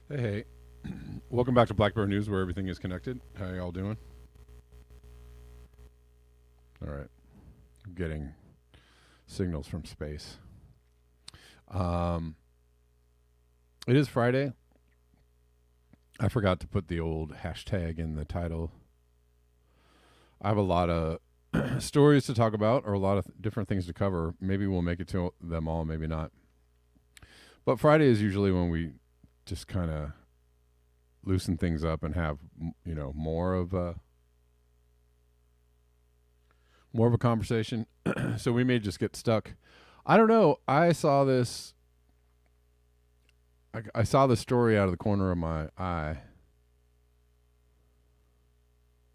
Hey, welcome back to Blackbird News, where everything is connected. How y'all doing? All right, I'm getting signals from space. Um, it is Friday. I forgot to put the old hashtag in the title. I have a lot of stories to talk about, or a lot of different things to cover. Maybe we'll make it to them all, maybe not. But Friday is usually when we just kind of loosen things up and have more of a conversation. So we may just get stuck. I don't know. I saw this. I saw the story out of the corner of my eye,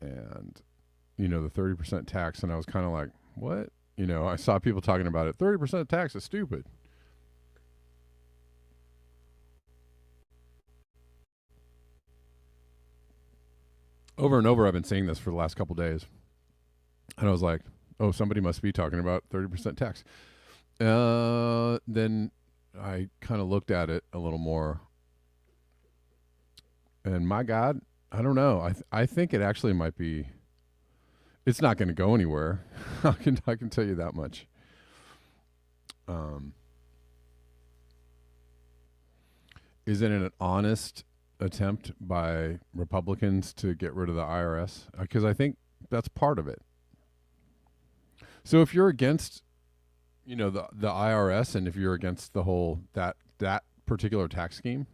and the 30% tax, and I was kind of like, what? I saw people talking about it. 30% tax is stupid. Over and over, I've been seeing this for the last couple days. And I was like, oh, somebody must be talking about 30% tax. Then I kind of looked at it a little more. And my God, I don't know. I think it actually might be. It's not going to go anywhere. I can tell you that much. Is it an honest attempt by Republicans to get rid of the IRS? Because I think that's part of it. So if you're against, the IRS, and if you're against the whole that particular tax scheme,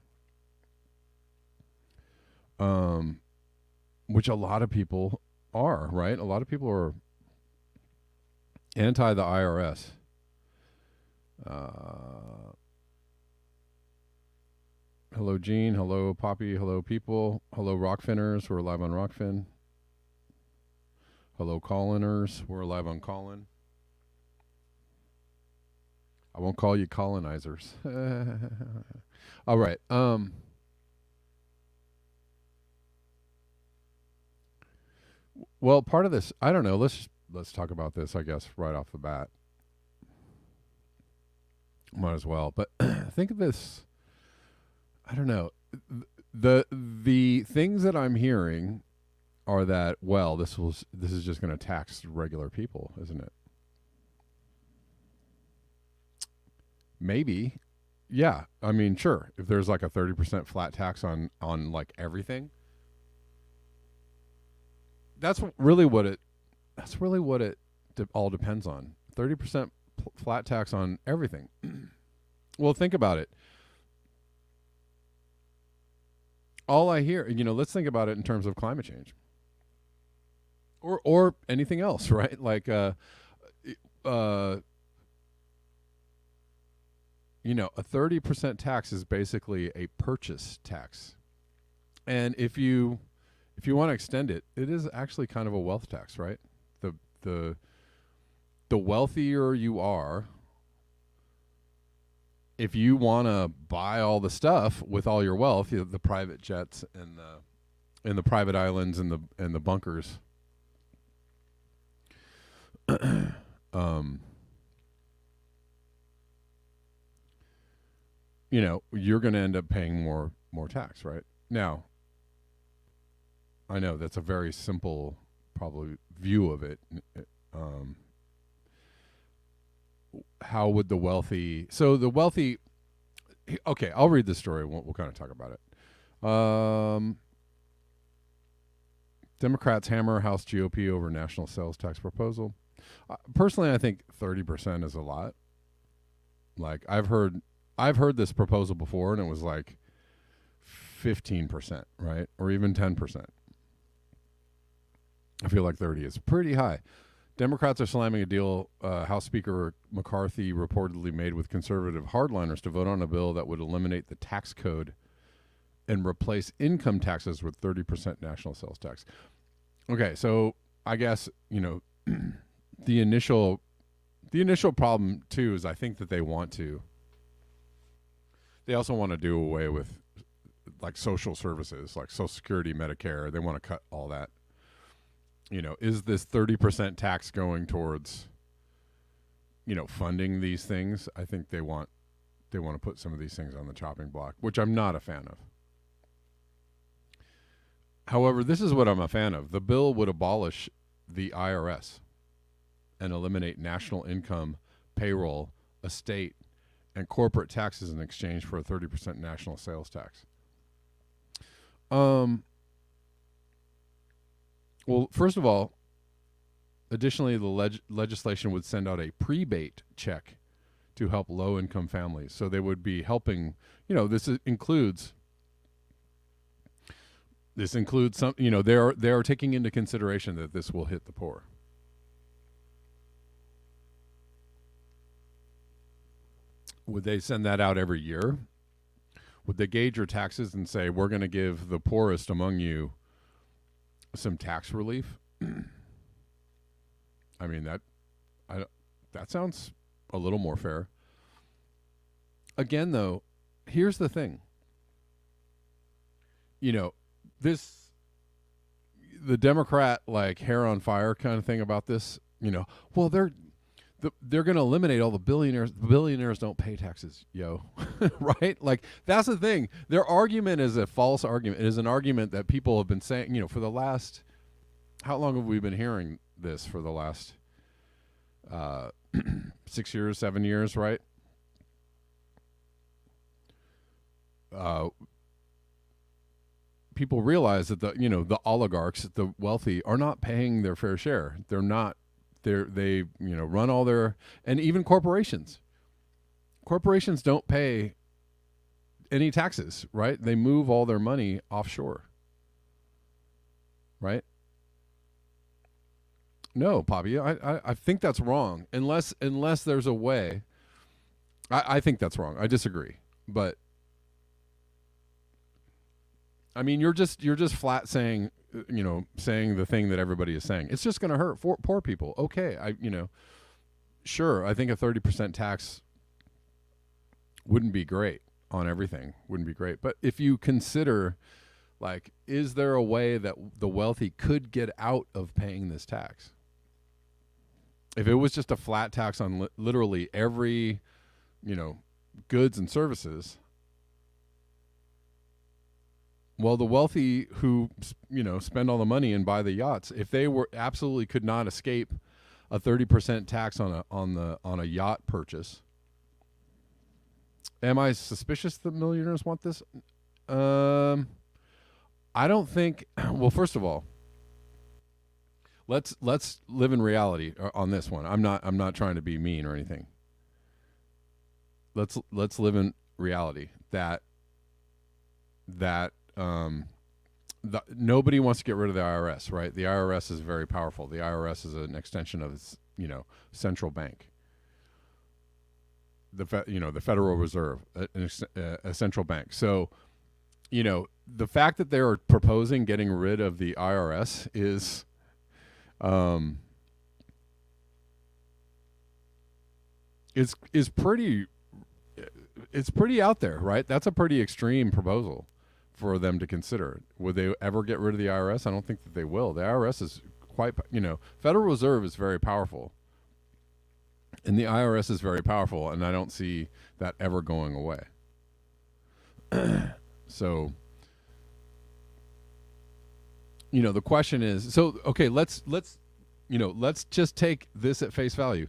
which a lot of people are, right? A lot of people are anti the IRS. Hello, Gene. Hello, Poppy. Hello, people. Hello, Rockfinners. We're live on Rockfin. Hello, Colliners. We're live on Collin. I won't call you colonizers. All right. Well, part of this, I don't know. Let's talk about this, I guess, right off the bat. Might as well. But think of this. I don't know. The things that I'm hearing are that, well, this is just going to tax regular people, isn't it? Maybe. Yeah. I mean, sure. If there's like a 30% flat tax on like everything, that's really what it all depends on. 30% flat tax on everything. Well, think about it. All I hear, let's think about it in terms of climate change, or anything else, right? Like, a 30% tax is basically a purchase tax, and if you want to extend it, it is actually kind of a wealth tax, right? The wealthier you are, if you want to buy all the stuff with all your wealth, the private jets and the private islands and the bunkers, you're going to end up paying more tax, right? Now, I know that's a very simple, probably, view of it. How would the wealthy? So the wealthy. Okay, I'll read the story. We'll kind of talk about it. Democrats hammer House GOP over national sales tax proposal. Personally, I think 30% is a lot. Like I've heard this proposal before, and it was like 15%, right, or even 10%. I feel like 30 is pretty high. Democrats are slamming a deal House Speaker McCarthy reportedly made with conservative hardliners to vote on a bill that would eliminate the tax code and replace income taxes with 30% national sales tax. Okay, so I guess, the initial problem too is I think that they also want to do away with like social services, like Social Security, Medicare. They want to cut all that. Is this 30% tax going towards, funding these things? I think they want to put some of these things on the chopping block, which I'm not a fan of. However, this is what I'm a fan of. The bill would abolish the IRS and eliminate national income, payroll, estate, and corporate taxes in exchange for a 30% national sales tax. Well, first of all, additionally, the legislation would send out a prebate check to help low-income families. So they would be helping, this includes some, they are taking into consideration that this will hit the poor. Would they send that out every year? Would they gauge your taxes and say, we're going to give the poorest among you some tax relief? I mean, that sounds a little more fair. Again, though, here's the thing. The Democrat like hair on fire kind of thing about this, well, they're going to eliminate all the billionaires. The billionaires don't pay taxes, right? Like, that's the thing. Their argument is a false argument. It is an argument that people have been saying, for the last, how long have we been hearing this? For the last 6 years, 7 years, right? People realize that the oligarchs, the wealthy, are not paying their fair share. They're not. They run all their, and even corporations. Corporations don't pay any taxes, right? They move all their money offshore, right? No, Poppy, I think that's wrong. Unless there's a way. I think that's wrong. I disagree, but I mean, you're just flat saying, saying the thing that everybody is saying. It's just going to hurt poor people. Okay, sure. I think a 30% tax wouldn't be great on everything. Wouldn't be great. But if you consider, like, is there a way that the wealthy could get out of paying this tax? If it was just a flat tax on literally every, goods and services. Well, the wealthy who, spend all the money and buy the yachts, if they were absolutely could not escape a 30% tax on a yacht purchase. Am I suspicious that millionaires want this? I don't think. Well, first of all, let's live in reality on this one. I'm not trying to be mean or anything. Let's live in reality that nobody wants to get rid of the IRS, right? The IRS is very powerful. The IRS is an extension of its, central bank. The Federal Reserve, a central bank. So, the fact that they are proposing getting rid of the IRS is, pretty. It's pretty out there, right? That's a pretty extreme proposal for them to consider. Would they ever get rid of the IRS? I don't think that they will. The IRS is quite, Federal Reserve is very powerful. And the IRS is very powerful, and I don't see that ever going away. So, the question is, okay, let's just take this at face value.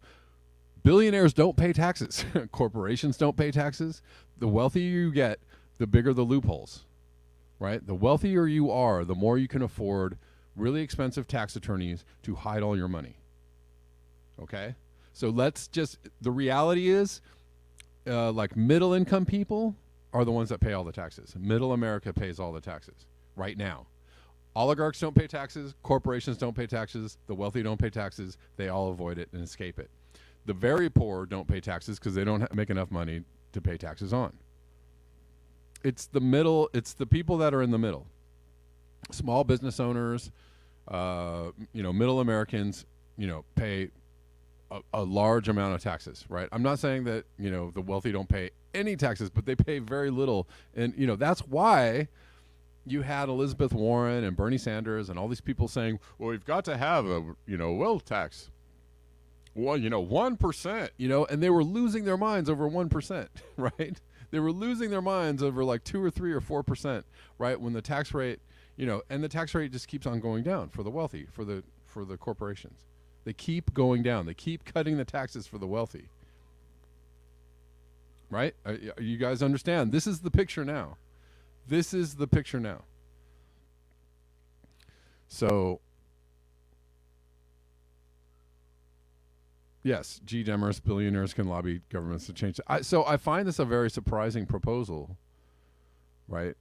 Billionaires don't pay taxes. Corporations don't pay taxes. The wealthier you get, the bigger the loopholes, right? The wealthier you are, the more you can afford really expensive tax attorneys to hide all your money. Okay? So the reality is, like, middle income people are the ones that pay all the taxes. Middle America pays all the taxes right now. Oligarchs don't pay taxes. Corporations don't pay taxes. The wealthy don't pay taxes. They all avoid it and escape it. The very poor don't pay taxes because they don't make enough money to pay taxes on. It's the middle. It's the people that are in the middle. Small business owners, middle Americans, pay a large amount of taxes, right? I'm not saying that, the wealthy don't pay any taxes, but they pay very little. And, that's why you had Elizabeth Warren and Bernie Sanders and all these people saying, well, we've got to have a, wealth tax. Well, 1%, and they were losing their minds over 1%, right? They were losing their minds over like 2 or 3 or 4%, right? When the tax rate, and the tax rate just keeps on going down for the wealthy, for the corporations. They keep going down. They keep cutting the taxes for the wealthy. Right? You guys understand? This is the picture now. This is the picture now. So, yes, Demers, billionaires can lobby governments to change. So I find this a very surprising proposal, right?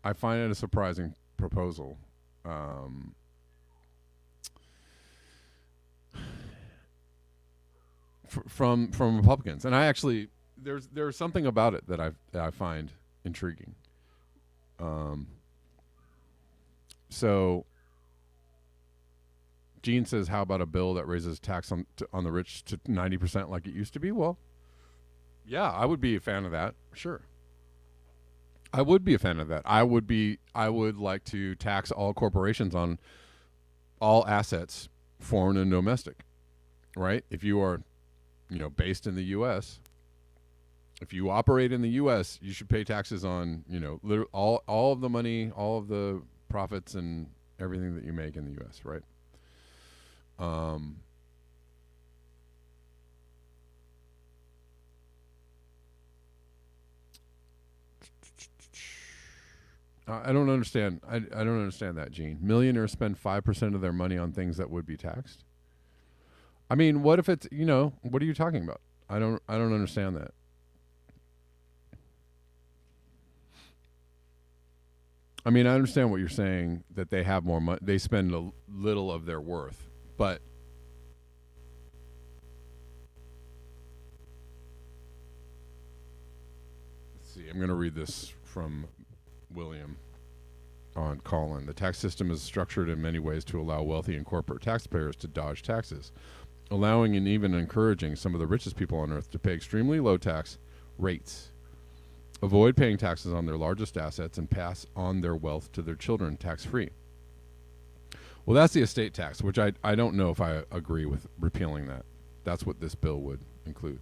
I find it a surprising proposal. From Republicans, and I actually there's something about it that I find intriguing. So Gene says, how about a bill that raises tax on the rich to 90% like it used to be? Well, yeah, I would be a fan of that. Sure. I would be a fan of that. I would like to tax all corporations on all assets, foreign and domestic, right? If you are, based in the U.S., if you operate in the U.S., you should pay taxes on, all of the money, all of the profits and everything that you make in the U.S., right? I don't understand. I don't understand that, Gene. Millionaires spend 5% of their money on things that would be taxed. I mean, what if it's, what are you talking about? I don't understand that. I mean, I understand what you're saying, that they have more money, they spend a little of their worth, but let's see, I'm going to read this from William on Colin. The tax system is structured in many ways to allow wealthy and corporate taxpayers to dodge taxes, allowing and even encouraging some of the richest people on earth to pay extremely low tax rates, avoid paying taxes on their largest assets, and pass on their wealth to their children tax-free. Well, that's the estate tax, which I don't know if I agree with repealing that. That's what this bill would include.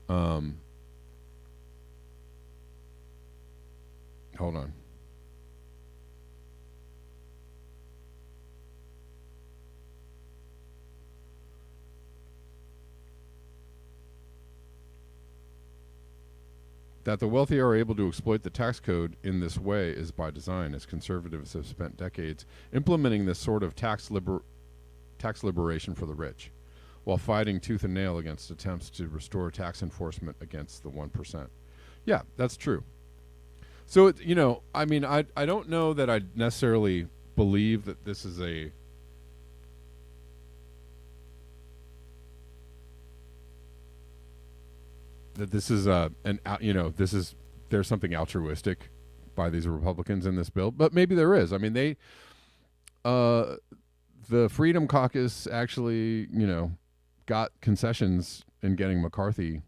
Hold on. That the wealthy are able to exploit the tax code in this way is by design, as conservatives have spent decades implementing this sort of tax liberation for the rich, while fighting tooth and nail against attempts to restore tax enforcement against the 1%. Yeah, that's true. So, I mean, I don't know that I necessarily believe that this is there's something altruistic by these Republicans in this bill, but maybe there is. I mean, the Freedom Caucus actually, got concessions in getting McCarthy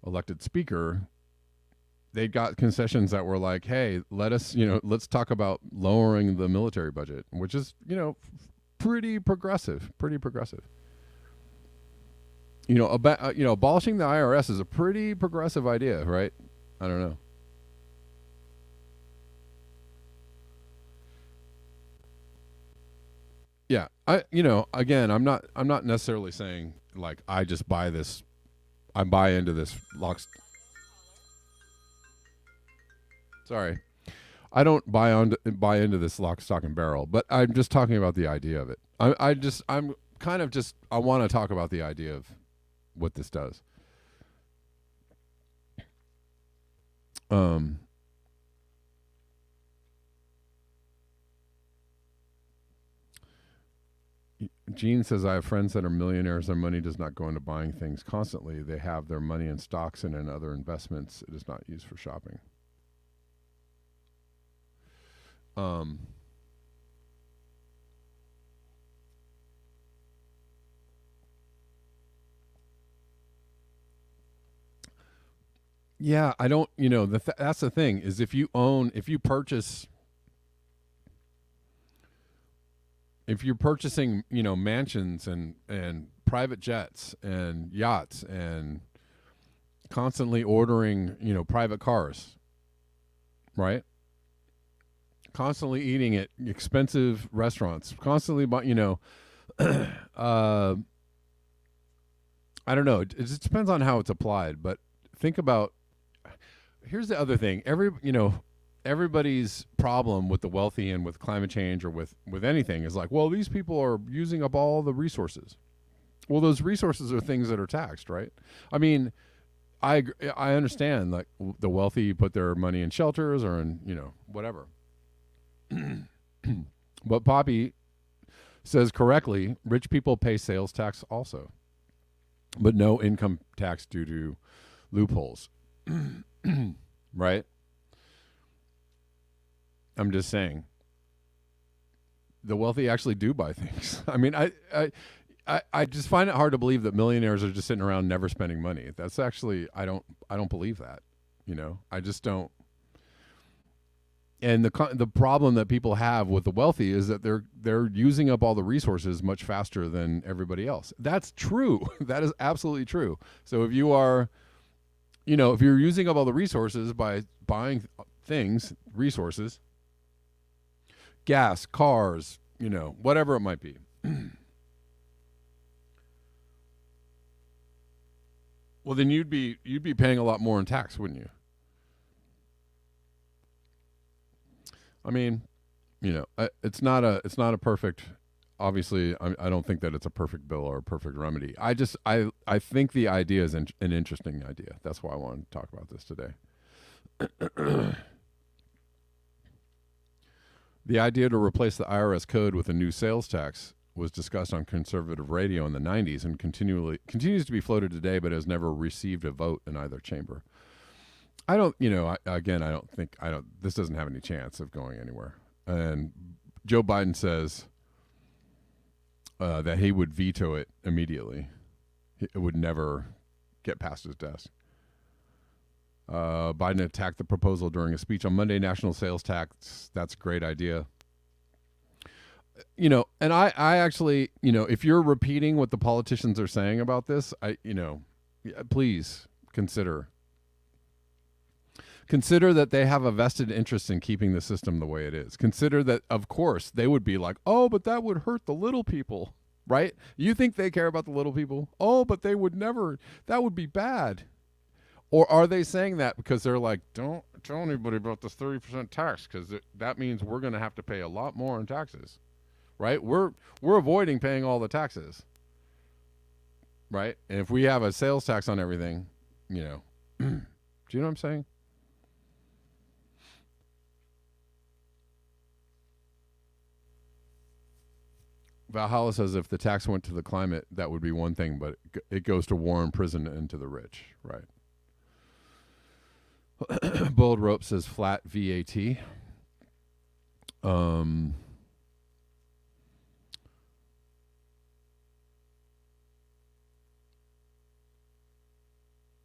elected speaker. They got concessions that were like, hey, let's talk about lowering the military budget, which is, pretty progressive. Abolishing the IRS is a pretty progressive idea, right? I don't know. Yeah, again, I'm not necessarily saying like I just buy this, I buy into this Sorry, I don't buy into this lock, stock, and barrel, but I'm just talking about the idea of it. I want to talk about the idea of what this does. Gene says, I have friends that are millionaires. Their money does not go into buying things constantly. They have their money in stocks and in other investments. It is not used for shopping. Yeah, I don't, that's the thing is if you purchase, if you're purchasing, mansions and private jets and yachts and constantly ordering, private cars, right? Constantly eating at expensive restaurants, constantly, I don't know. It just depends on how it's applied, but think about, here's the other thing. Everybody's problem with the wealthy and with climate change or with anything is like, well, these people are using up all the resources. Well, those resources are things that are taxed, right? I mean, I understand like the wealthy put their money in shelters or in, whatever. But Poppy says correctly, rich people pay sales tax also, but no income tax due to loopholes. Right? I'm just saying. The wealthy actually do buy things. I mean, I just find it hard to believe that millionaires are just sitting around never spending money. That's actually I don't believe that. I just don't. And the problem that people have with the wealthy is that they're using up all the resources much faster than everybody else. That's true. That is absolutely true. So if you are, if you're using up all the resources by buying resources, gas, cars, whatever it might be. Well, then you'd be paying a lot more in tax, wouldn't you? I mean, it's not a perfect. Obviously, I don't think that it's a perfect bill or a perfect remedy. I think the idea is an interesting idea. That's why I wanted to talk about this today. The idea to replace the IRS code with a new sales tax was discussed on conservative radio in the 90s and continues to be floated today, but has never received a vote in either chamber. I don't, this doesn't have any chance of going anywhere. And Joe Biden says that he would veto it immediately. It would never get past his desk. Biden attacked the proposal during a speech on Monday. National sales tax, that's a great idea. And I actually, if you're repeating what the politicians are saying about this, please consider that they have a vested interest in keeping the system the way it is. Consider that, of course, they would be like, oh, but that would hurt the little people, right? You think they care about the little people? Oh, but they would never, that would be bad. Or are they saying that because they're like, don't tell anybody about this 30% tax because that means we're going to have to pay a lot more in taxes, right? We're avoiding paying all the taxes, right? And if we have a sales tax on everything, do you know what I'm saying? Valhalla says if the tax went to the climate, that would be one thing, but it goes to war and prison and to the rich, right? Bold Rope says flat VAT.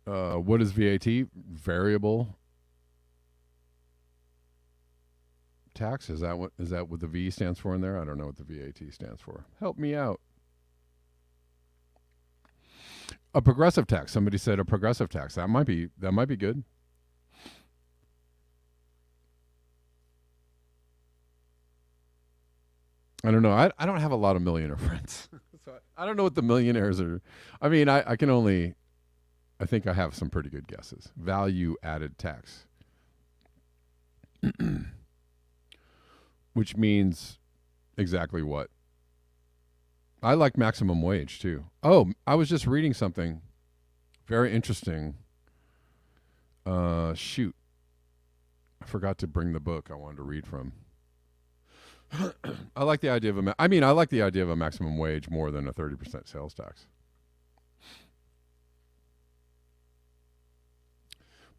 What is VAT? Variable tax? Is that what the V stands for in there? I don't know what the VAT stands for. Help me out. A progressive tax. Somebody said a progressive tax. That might be good. I don't know. I don't have a lot of millionaire friends. So I don't know what the millionaires are. I mean, I think I have some pretty good guesses. Value added tax. Which means exactly what? I like maximum wage too. Oh, I was just reading something very interesting. Shoot. I forgot to bring the book I wanted to read from. I like the idea of I like the idea of a maximum wage more than a 30% sales tax.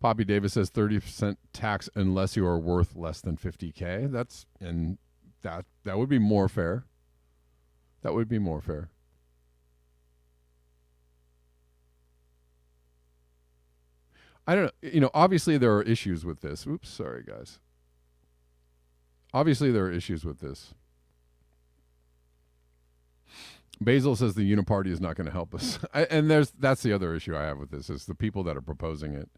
Poppy Davis says 30% tax unless you are worth less than 50K. That would be more fair. That would be more fair. I don't know. Obviously there are issues with this. Oops, sorry guys. Obviously there are issues with this. Basil says the Uniparty is not going to help us. That's the other issue I have with this is the people that are proposing it.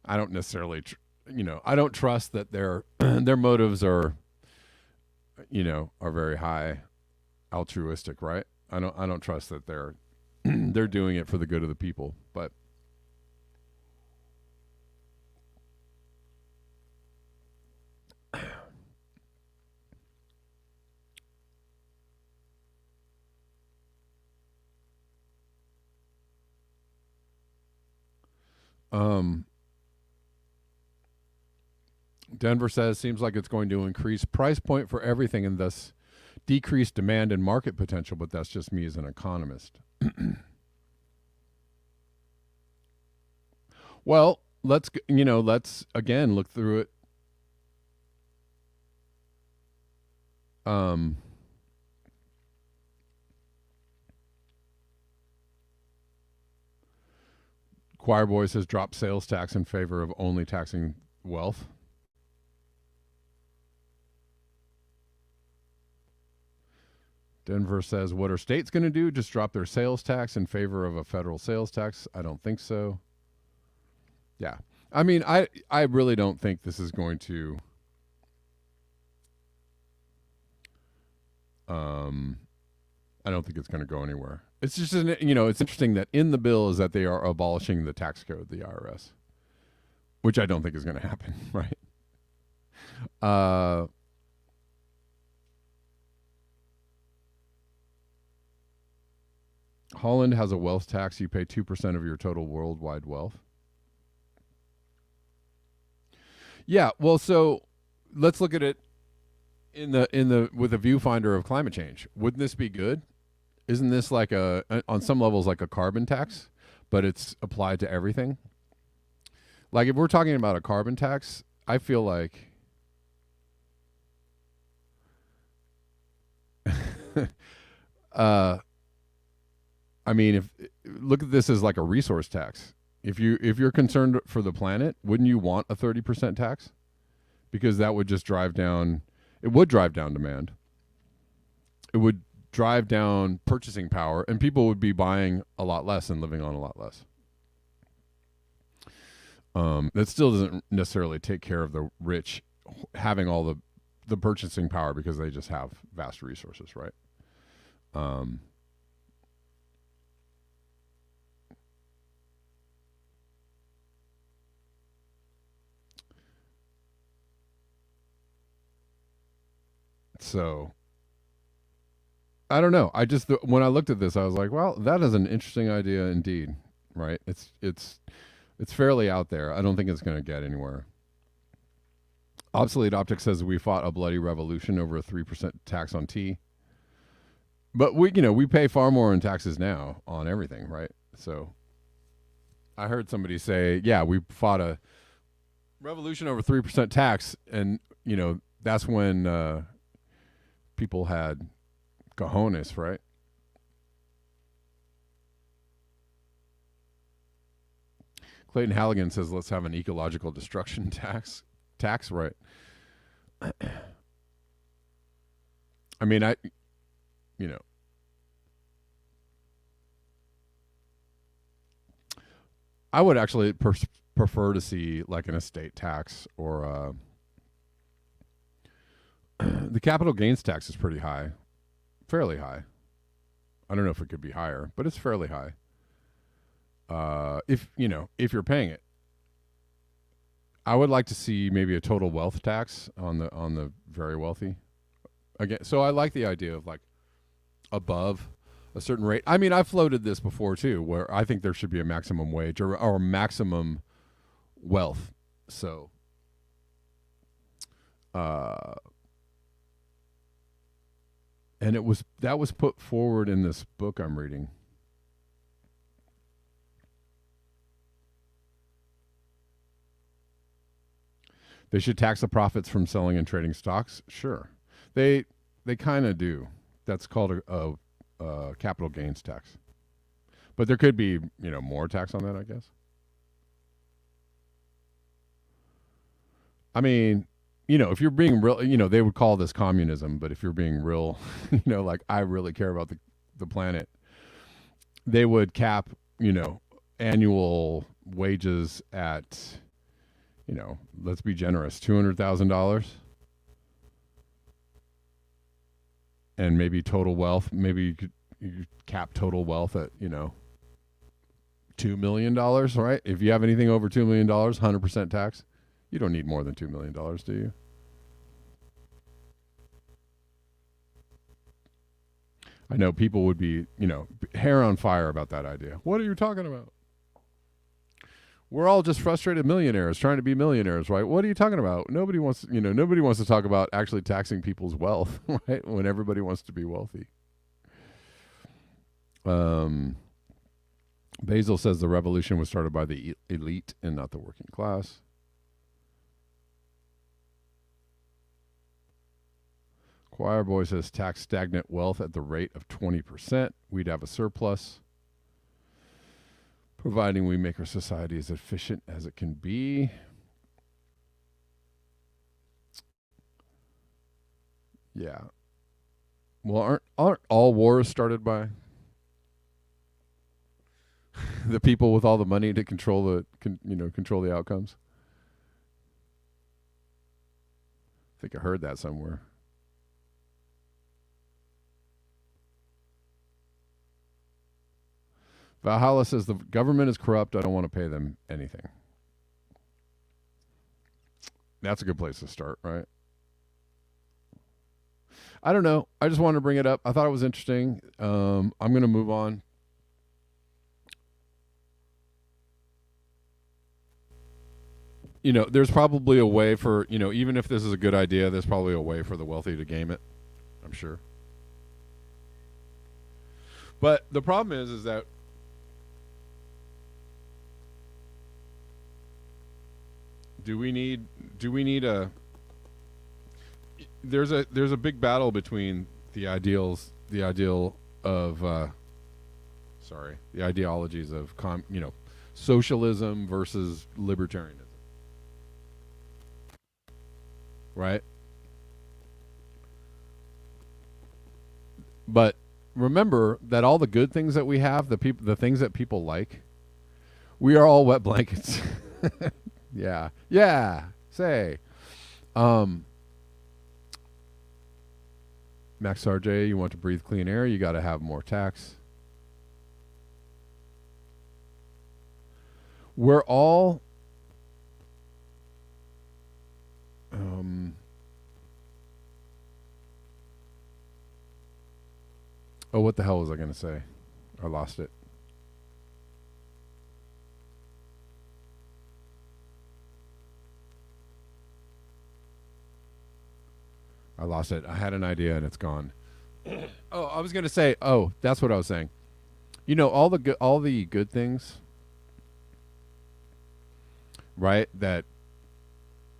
I don't necessarily, I don't trust that their motives are, are very high, altruistic, right? I don't trust that they're they're doing it for the good of the people. But Denver says seems like it's going to increase price point for everything and thus decrease demand and market potential, but that's just me as an economist. Well, let's again look through it. Choir Boy says drop sales tax in favor of only taxing wealth. Denver says, what are states going to do? Just drop their sales tax in favor of a federal sales tax? I don't think so. Yeah. I mean, I really don't think this is going to I don't think it's going to go anywhere. It's just, it's interesting that in the bill is that they are abolishing the tax code, the IRS, which I don't think is going to happen, right? Holland has a wealth tax. You pay 2% of your total worldwide wealth. Yeah, well, so let's look at it with a viewfinder of climate change. Wouldn't this be good? Isn't this like on some levels like a carbon tax, but it's applied to everything? Like if we're talking about a carbon tax, I feel like I mean, if look at this as like a resource tax. If you're concerned for the planet, wouldn't you want a 30% tax? Because that would just drive down demand. It would drive down purchasing power, and people would be buying a lot less and living on a lot less. That still doesn't necessarily take care of the rich having all the purchasing power because they just have vast resources, right? So I don't know. When I looked at this, I was like, well, that is an interesting idea indeed, right? It's fairly out there. I don't think it's going to get anywhere. Obsolete Optics says we fought a bloody revolution over a 3% tax on tea. But we pay far more in taxes now on everything, right? So I heard somebody say, yeah, we fought a revolution over 3% tax, and that's when people had cojones, right? Clayton Halligan says, let's have an ecological destruction tax, right? I mean, I would actually prefer to see like an estate tax or the capital gains tax is pretty high, fairly high. I don't know if it could be higher, but it's fairly high. If you're paying it, I would like to see maybe a total wealth tax on the very wealthy. Again, so I like the idea of like above a certain rate. I mean, I've floated this before too, where I think there should be a maximum wage or maximum wealth. So, And that was put forward in this book I'm reading. They should tax the profits from selling and trading stocks. Sure, they kind of do. That's called a capital gains tax. But there could be, more tax on that, I guess. I mean, if you're being real, they would call this communism. But if you're being real, like I really care about the planet, they would cap, annual wages at, let's be generous, $200,000, and maybe total wealth. Maybe you cap total wealth at $2 million, right? If you have anything over $2 million, 100% tax. You don't need more than $2 million, do you? I know people would be, hair on fire about that idea. What are you talking about? We're all just frustrated millionaires trying to be millionaires, right? What are you talking about? Nobody wants to talk about actually taxing people's wealth, right? When everybody wants to be wealthy. Basil says the revolution was started by the elite and not the working class. Choir Boy says tax stagnant wealth at the rate of 20%. We'd have a surplus, providing we make our society as efficient as it can be. Yeah. Well, aren't all wars started by the people with all the money to control the outcomes? I think I heard that somewhere. Valhalla says the government is corrupt. I don't want to pay them anything. That's a good place to start, right? I don't know. I just wanted to bring it up. I thought it was interesting. I'm going to move on. There's probably a way for, even if this is a good idea, there's probably a way for the wealthy to game it. I'm sure. But the problem is that do we need a there's a big battle between the ideologies of socialism versus libertarianism, right? But remember that all the good things that we have, the things that people like, we are all wet blankets. Yeah. Say, Max RJ, you want to breathe clean air, you got to have more tax. We're all what the hell was I going to say? I lost it. I had an idea and it's gone. I was going to say, that's what I was saying. All the good things, right? That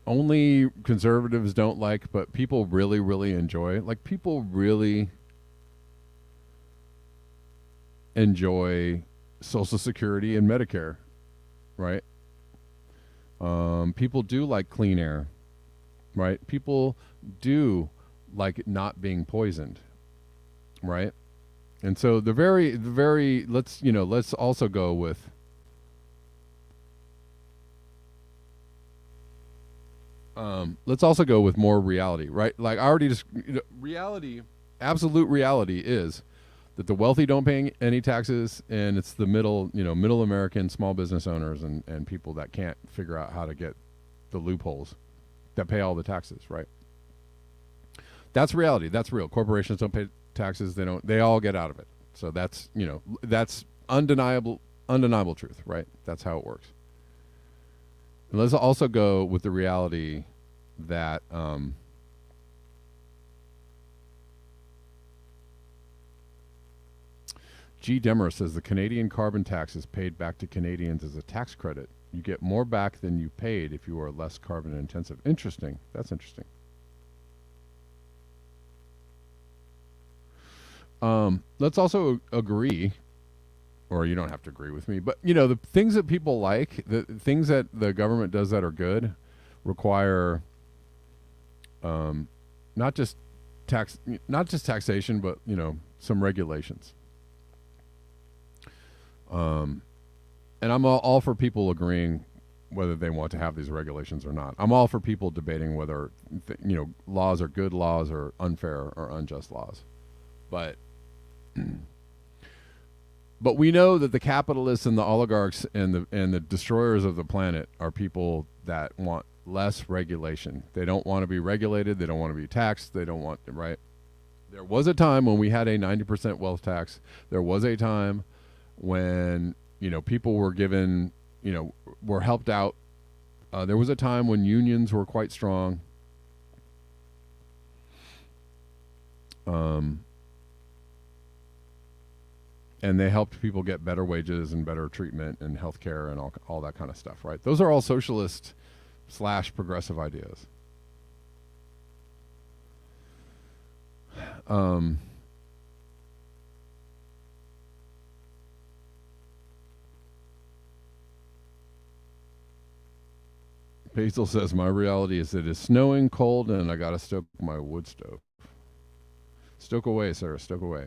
only conservatives don't like, but people really, really enjoy. Like people really enjoy Social Security and Medicare, right? People do like clean air, right? People do like not being poisoned, right? And so the very let's also go with more reality, right? Like I already just reality, absolute reality is that the wealthy don't pay any taxes, and it's the middle American small business owners and people that can't figure out how to get the loopholes that pay all the taxes, right? That's reality. That's real. Corporations don't pay taxes. They all get out of it. So that's undeniable truth, right? That's how it works. And let's also go with the reality that G. Demer says the Canadian carbon tax is paid back to Canadians as a tax credit. You get more back than you paid if you are less carbon intensive. Interesting. That's interesting. Let's also agree, or you don't have to agree with me, but you know, the things that people like, the things that the government does that are good, require not just taxation, but you know, some regulations. And I'm all for people agreeing whether they want to have these regulations or not. I'm all for people debating whether you know, laws are good laws or unfair or unjust laws. But we know that the capitalists and the oligarchs and the destroyers of the planet are people that want less regulation. They don't want to be regulated. They don't want to be taxed. They don't want, right? There was a time when we had a 90% wealth tax. There was a time when, you know, people were given, you know, were helped out. There was a time when unions were quite strong. And they helped people get better wages and better treatment and health care and all that kind of stuff, right? Those are all socialist / progressive ideas. Basil says, my reality is it is snowing, cold, and I got to stoke my wood stove. Stoke away, Sarah, stoke away.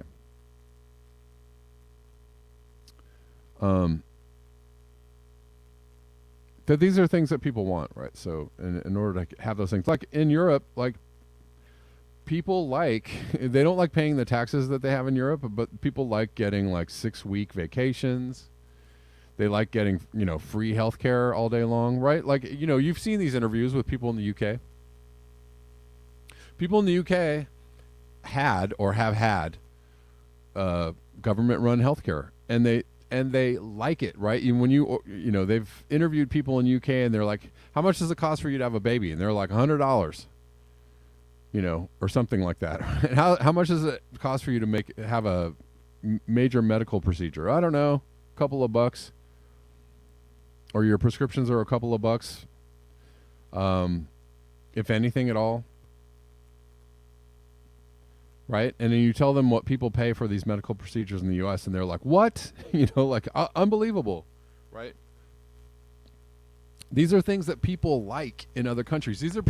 That these are things that people want, right? So in order to have those things, like in Europe, like people like, they don't like paying the taxes that they have in Europe, but people like getting like 6-week vacations. They like getting, you know, free healthcare all day long, right? Like, you know, you've seen these interviews with people in the UK. People in the UK had or have had government-run healthcare, and they like it, right? Even when you know, they've interviewed people in UK, and they're like, "How much does it cost for you to have a baby?" And they're like, $100, you know, or something like that. And how much does it cost for you to have a major medical procedure? I don't know, a couple of bucks. Or your prescriptions are a couple of bucks, if anything at all. Right? And then you tell them what people pay for these medical procedures in the U.S., and they're like, what? You know, like, unbelievable, right? These are things that people like in other countries. These are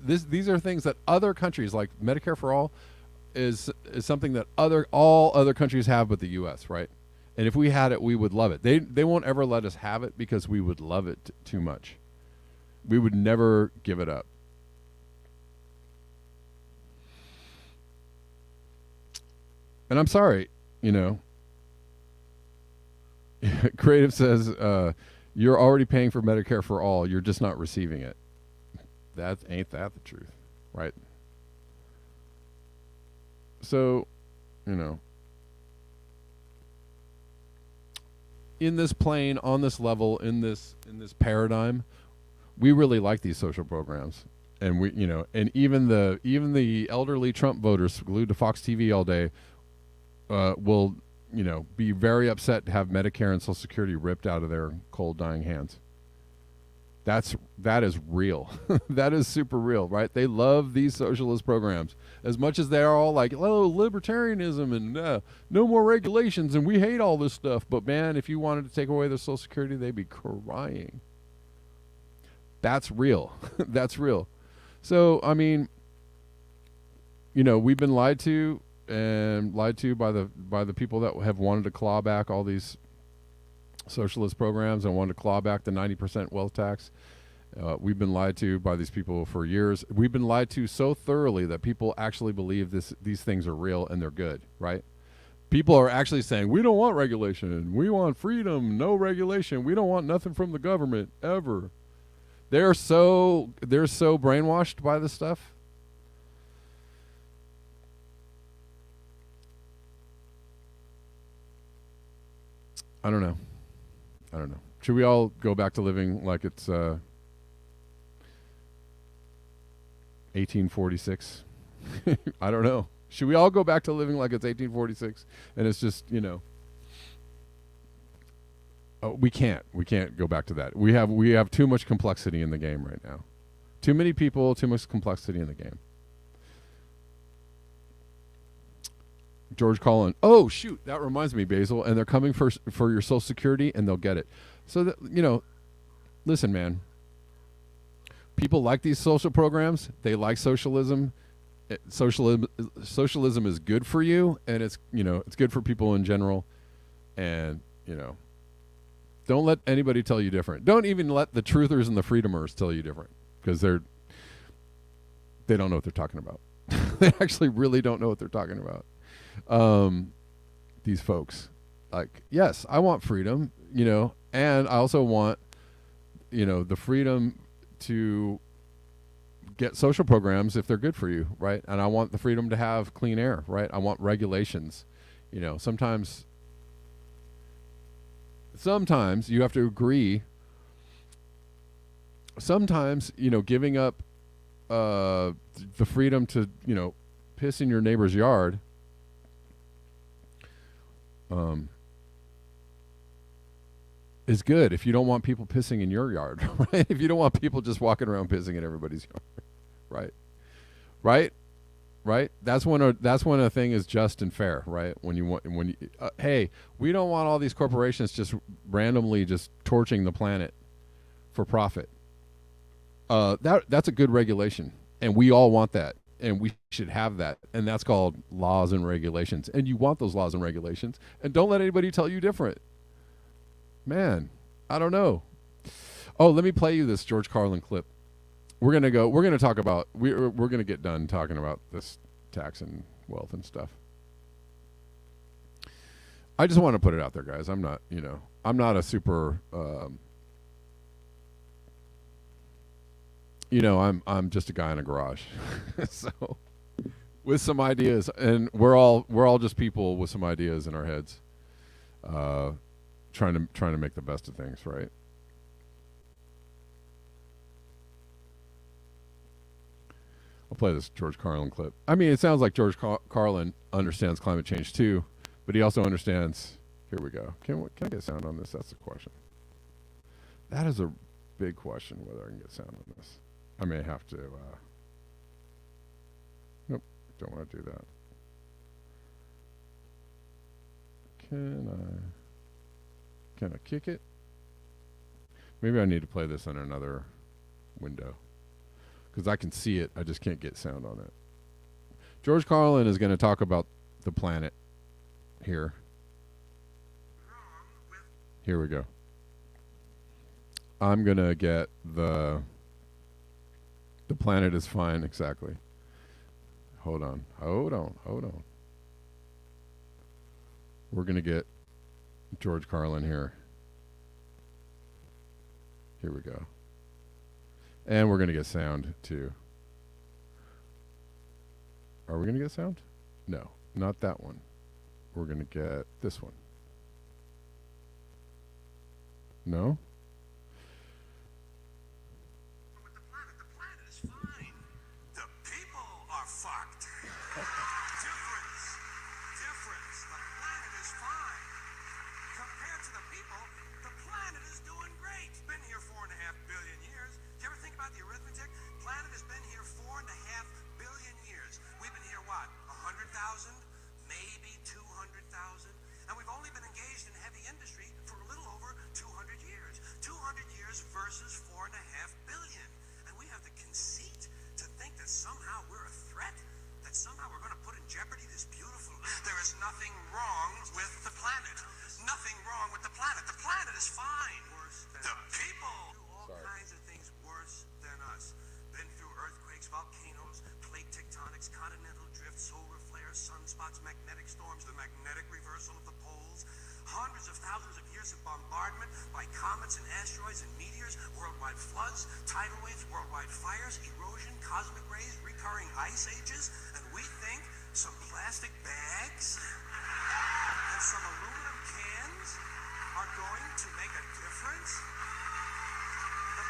these are things that other countries, like Medicare for All, is something that all other countries have but the U.S., right? And if we had it, we would love it. They won't ever let us have it because we would love it too much. We would never give it up. And I'm sorry, you know. Creative says, you're already paying for Medicare for All. You're just not receiving it. Ain't that the truth, right? So, you know. In this plane, on this level, in this paradigm, we really like these social programs, and we, you know, and even the elderly Trump voters glued to Fox TV all day will, you know, be very upset to have Medicare and Social Security ripped out of their cold, dying hands. That is real. That is super real, right? They love these socialist programs as much as they're all like, oh, libertarianism and no more regulations and we hate all this stuff. But man, if you wanted to take away their Social Security, they'd be crying. That's real. That's real. So, I mean, you know, we've been lied to by the people that have wanted to claw back all these socialist programs and wanted to claw back the 90% wealth tax. We've been lied to by these people for years. We've been lied to so thoroughly that people actually believe these things are real and they're good, right? People are actually saying, we don't want regulation. We want freedom, no regulation. We don't want nothing from the government ever. They're so brainwashed by this stuff. I don't know. Should we all go back to living like it's 1846? I don't know. Should we all go back to living like it's 1846 and it's just, you know, We can't. We can't go back to that. We have too much complexity in the game right now. Too many people, too much complexity in the game. George Carlin. Oh shoot, that reminds me, Basil. And they're coming for your Social Security, and they'll get it. So that, listen, man. People like these social programs. They like socialism. Socialism is good for you, and it's good for people in general. And don't let anybody tell you different. Don't even let the truthers and the freedomers tell you different, because they don't know what they're talking about. They actually really don't know what they're talking about. These folks, like, yes, I want freedom, and I also want, the freedom to get social programs if they're good for you, right? And I want the freedom to have clean air, right? I want regulations. Sometimes you have to agree. Sometimes, giving up the freedom to, piss in your neighbor's yard is good if you don't want people pissing in your yard, right? If you don't want people just walking around pissing in everybody's yard, right? That's when a thing is just and fair, right? Hey, we don't want all these corporations just randomly just torching the planet for profit. That's a good regulation, and we all want that, and we should have that, and that's called laws and regulations. And you want those laws and regulations, and don't let anybody tell you different. Man, I don't know. Oh, let me play you this George Carlin clip. We're gonna talk about we're gonna get done talking about this tax and wealth and stuff. I just want to put it out there, guys. I'm not a super I'm just a guy in a garage. So with some ideas, and we're all just people with some ideas in our heads. Trying to make the best of things, right? I'll play this George Carlin clip. I mean, it sounds like George Carlin understands climate change too, but he also understands. Here we go. Can I get sound on this? That's the question. That is a big question, whether I can get sound on this. I may have to. Nope, don't want to do that. Can I kick it? Maybe I need to play this on another window, because I can see it. I just can't get sound on it. George Carlin is going to talk about the planet here. Here we go. I'm going to get the planet is fine, exactly. Hold on. We're going to get George Carlin here. Here we go. And we're going to get sound too. Are we going to get sound? No, not that one. We're going to get this one. No? With the planet is fine. The people are fucked. Difference. The planet is fine. Compared to the people, the planet is doing great. It's been here 4.5 billion years. Do you ever think about the arithmetic? Planet has been here 4.5 billion years. We've been here, what, 100,000? Maybe 200,000? And we've only been engaged in heavy industry for a little over 200 years. 200 years versus 4.5 billion. And we have the conceit to think that somehow we're a threat, that somehow we're going to put in jeopardy this beautiful... There is nothing wrong with the planet. Nothing wrong with the planet. The planet is fine. The people do all kinds of things worse than us. Been through earthquakes, volcanoes, plate tectonics, continental drift, solar flares, sunspots, magnetic storms, the magnetic reversal of the poles, hundreds of thousands of years of bombardment by comets and asteroids and meteors, worldwide floods, tidal waves, worldwide fires, erosion, cosmic rays, recurring ice ages, and we think some plastic bags and some aluminum cans are going to make a difference? The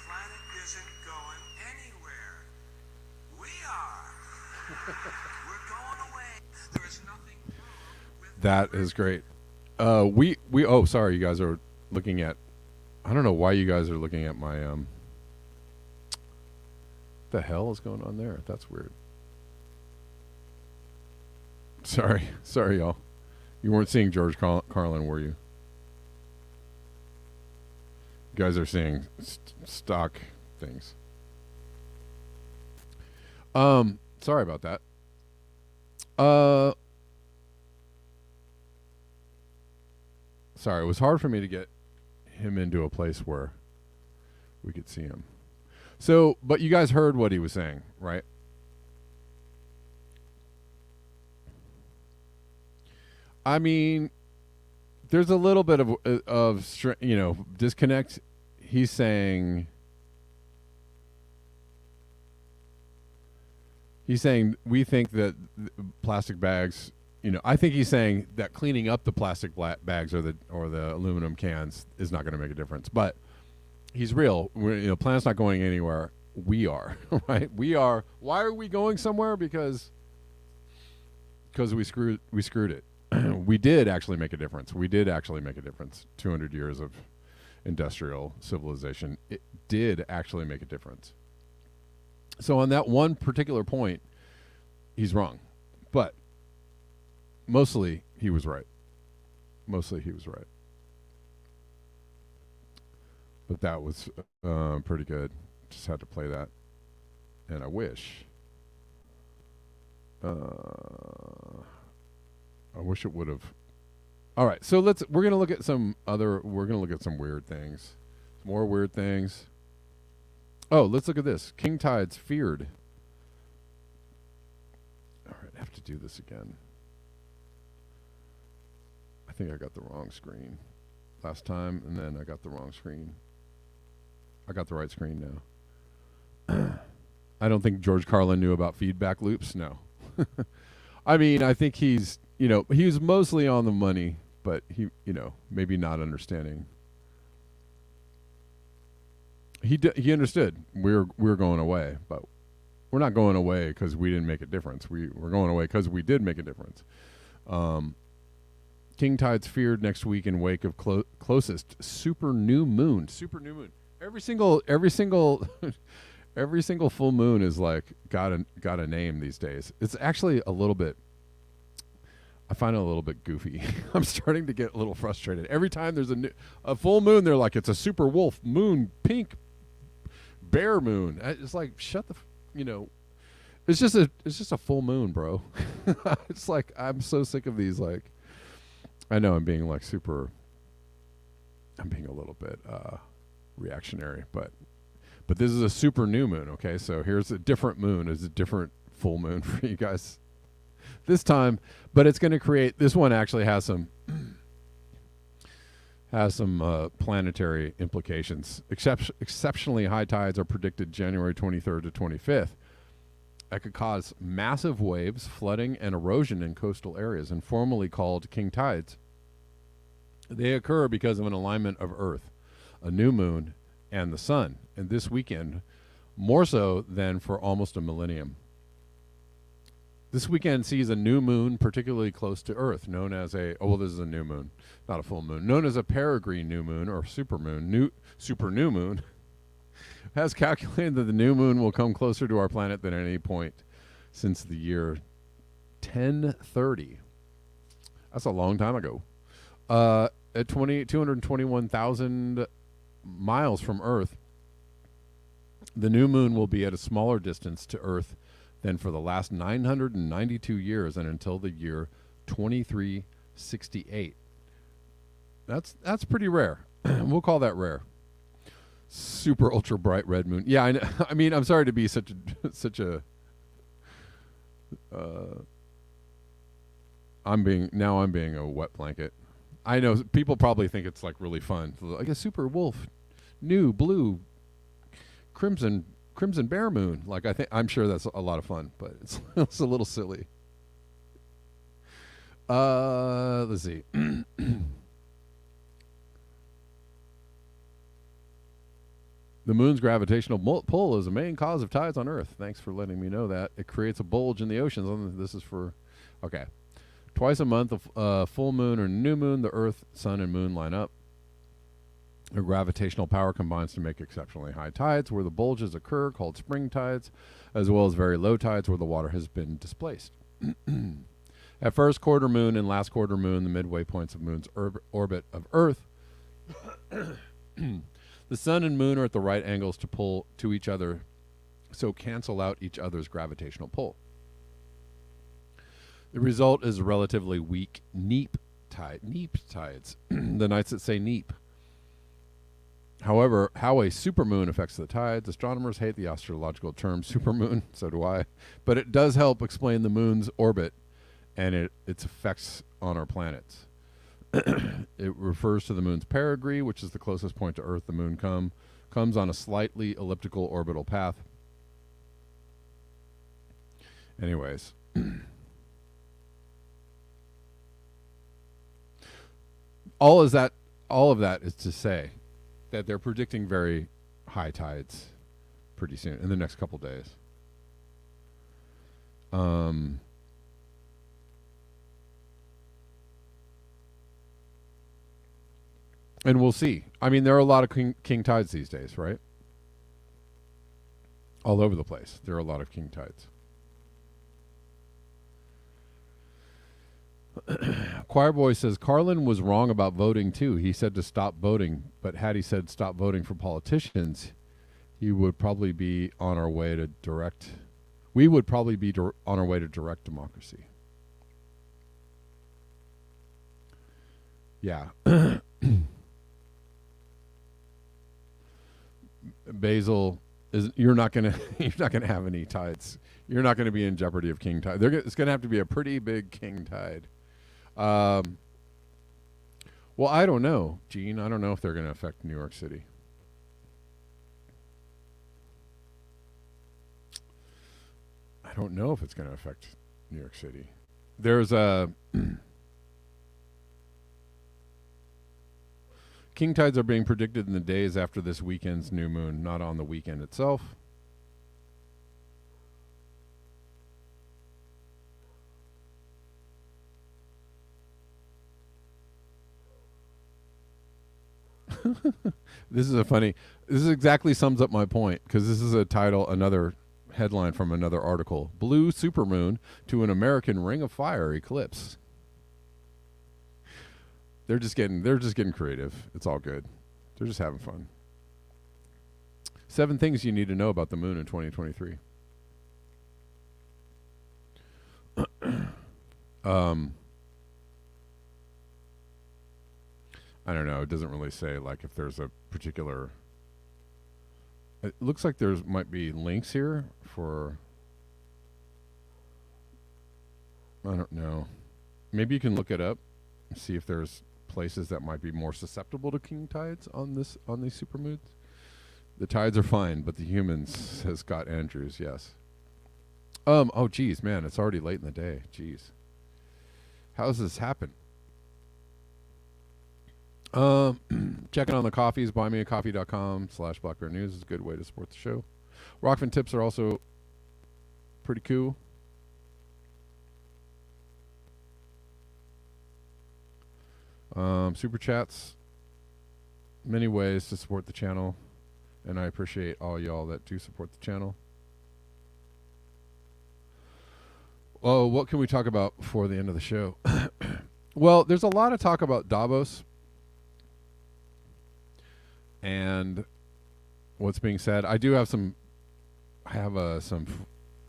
planet isn't going anywhere. We are. We're going away. That is great. We oh sorry, you guys are looking at. I don't know why you guys are looking at my The hell is going on there? That's weird. Sorry, y'all. You weren't seeing George Carlin, were you? You guys are seeing stock things. Sorry about that. Sorry, it was hard for me to get him into a place where we could see him. So, but you guys heard what he was saying, right? I mean, there's a little bit of disconnect. He's saying we think that plastic bags. I think he's saying that cleaning up the plastic bags or the aluminum cans is not going to make a difference. But he's real. Planet's not going anywhere. We are, right? We are. Why are we going somewhere? Because we screwed it. We did actually make a difference. 200 years of industrial civilization. It did actually make a difference. So on that one particular point, he's wrong. But mostly he was right. But that was pretty good. Just had to play that. And I wish it would have. All right, so we're going to look at some weird things. More weird things. Oh, let's look at this. King tides feared. All right, I have to do this again. I think I got the wrong screen last time, and then I got the wrong screen. I got the right screen now. I don't think George Carlin knew about feedback loops. No. I mean, I think he was mostly on the money, but he maybe not understanding. He understood we're going away, but we're not going away because we didn't make a difference. We're going away because we did make a difference. King tides feared next week in wake of closest super new moon. Every single every single full moon is like got a name these days. It's actually a little bit. I find it a little bit goofy. I'm starting to get a little frustrated. Every time there's a full moon, they're like, it's a super wolf moon, pink bear moon. It's like, shut the, it's just a full moon, bro. It's like, I'm so sick of these. Like, I know I'm being a little bit reactionary, but this is a super new moon. Okay, so here's a different moon. It's a different full moon for you guys this time, but it's going to create. This one actually has some planetary implications. Exceptionally high tides are predicted January 23rd to 25th. That could cause massive waves, flooding, and erosion in coastal areas, informally called king tides. They occur because of an alignment of Earth, a new moon, and the sun, and this weekend, more so than for almost a millennium. This weekend sees a new moon particularly close to Earth, known as this is a new moon, not a full moon, known as a peregrine new moon or super new moon, has calculated that the new moon will come closer to our planet than at any point since the year 1030. That's a long time ago. At 221,000 miles from Earth, the new moon will be at a smaller distance to Earth than for the last 992 years and until the year 2368. That's pretty rare. We'll call that rare. Super ultra bright red moon. Yeah, I know. I mean, I'm sorry to be such a I'm being a wet blanket. I know people probably think it's like really fun, like a super wolf, new blue, crimson bear moon. Like I'm sure that's a lot of fun, but it's a little silly. Let's see. The moon's gravitational pull is the main cause of tides on Earth. Thanks for letting me know that. It creates a bulge in the oceans. This is for, okay. Twice a month, a full moon or new moon, the Earth, Sun, and Moon line up. Their gravitational power combines to make exceptionally high tides where the bulges occur, called spring tides, as well as very low tides where the water has been displaced. At first quarter moon and last quarter moon, the midway points of Moon's orbit of Earth, the Sun and Moon are at the right angles to pull to each other, so cancel out each other's gravitational pull. The result is relatively weak neap tides, the nights that say neap. However, how a supermoon affects the tides, astronomers hate the astrological term supermoon, so do I, but it does help explain the moon's orbit and its effects on our planets. It refers to the moon's perigee, which is the closest point to Earth the moon comes on a slightly elliptical orbital path. Anyways. All of that is to say that they're predicting very high tides pretty soon, in the next couple days. And we'll see. I mean, there are a lot of king tides these days, right? All over the place, there are a lot of king tides. Choir Boy says, Carlin was wrong about voting too. He said to stop voting, but had he said stop voting for politicians, he would probably be on our way to direct. We would probably be on our way to direct democracy. Yeah. Basil, you're not gonna have any tides. You're not gonna be in jeopardy of king tide. It's gonna have to be a pretty big king tide. Well, I don't know, Gene. I don't know if they're gonna affect New York City. I don't know if it's gonna affect New York City. There's a king tides are being predicted in the days after this weekend's new moon, not on the weekend itself. This exactly sums up my point, because this is another headline from another article. Blue supermoon to an American ring of fire eclipse. They're just getting creative. It's all good. They're just having fun. 7 things you need to know about the moon in 2023. I don't know. It doesn't really say like if there's a particular. It looks like there might be links here for. I don't know. Maybe you can look it up and see if there's places that might be more susceptible to king tides on these supermoons. The tides are fine, but the humans, says Scott Andrews. Yes. Oh, geez, man, it's already late in the day. Jeez. How does this happen? Checking on the coffees, buymeacoffee.com/BlackBearNews is a good way to support the show. Rockfin tips are also pretty cool. Super chats, many ways to support the channel, and I appreciate all y'all that do support the channel. Oh, what can we talk about before the end of the show? Well, there's a lot of talk about Davos and what's being said. I do have some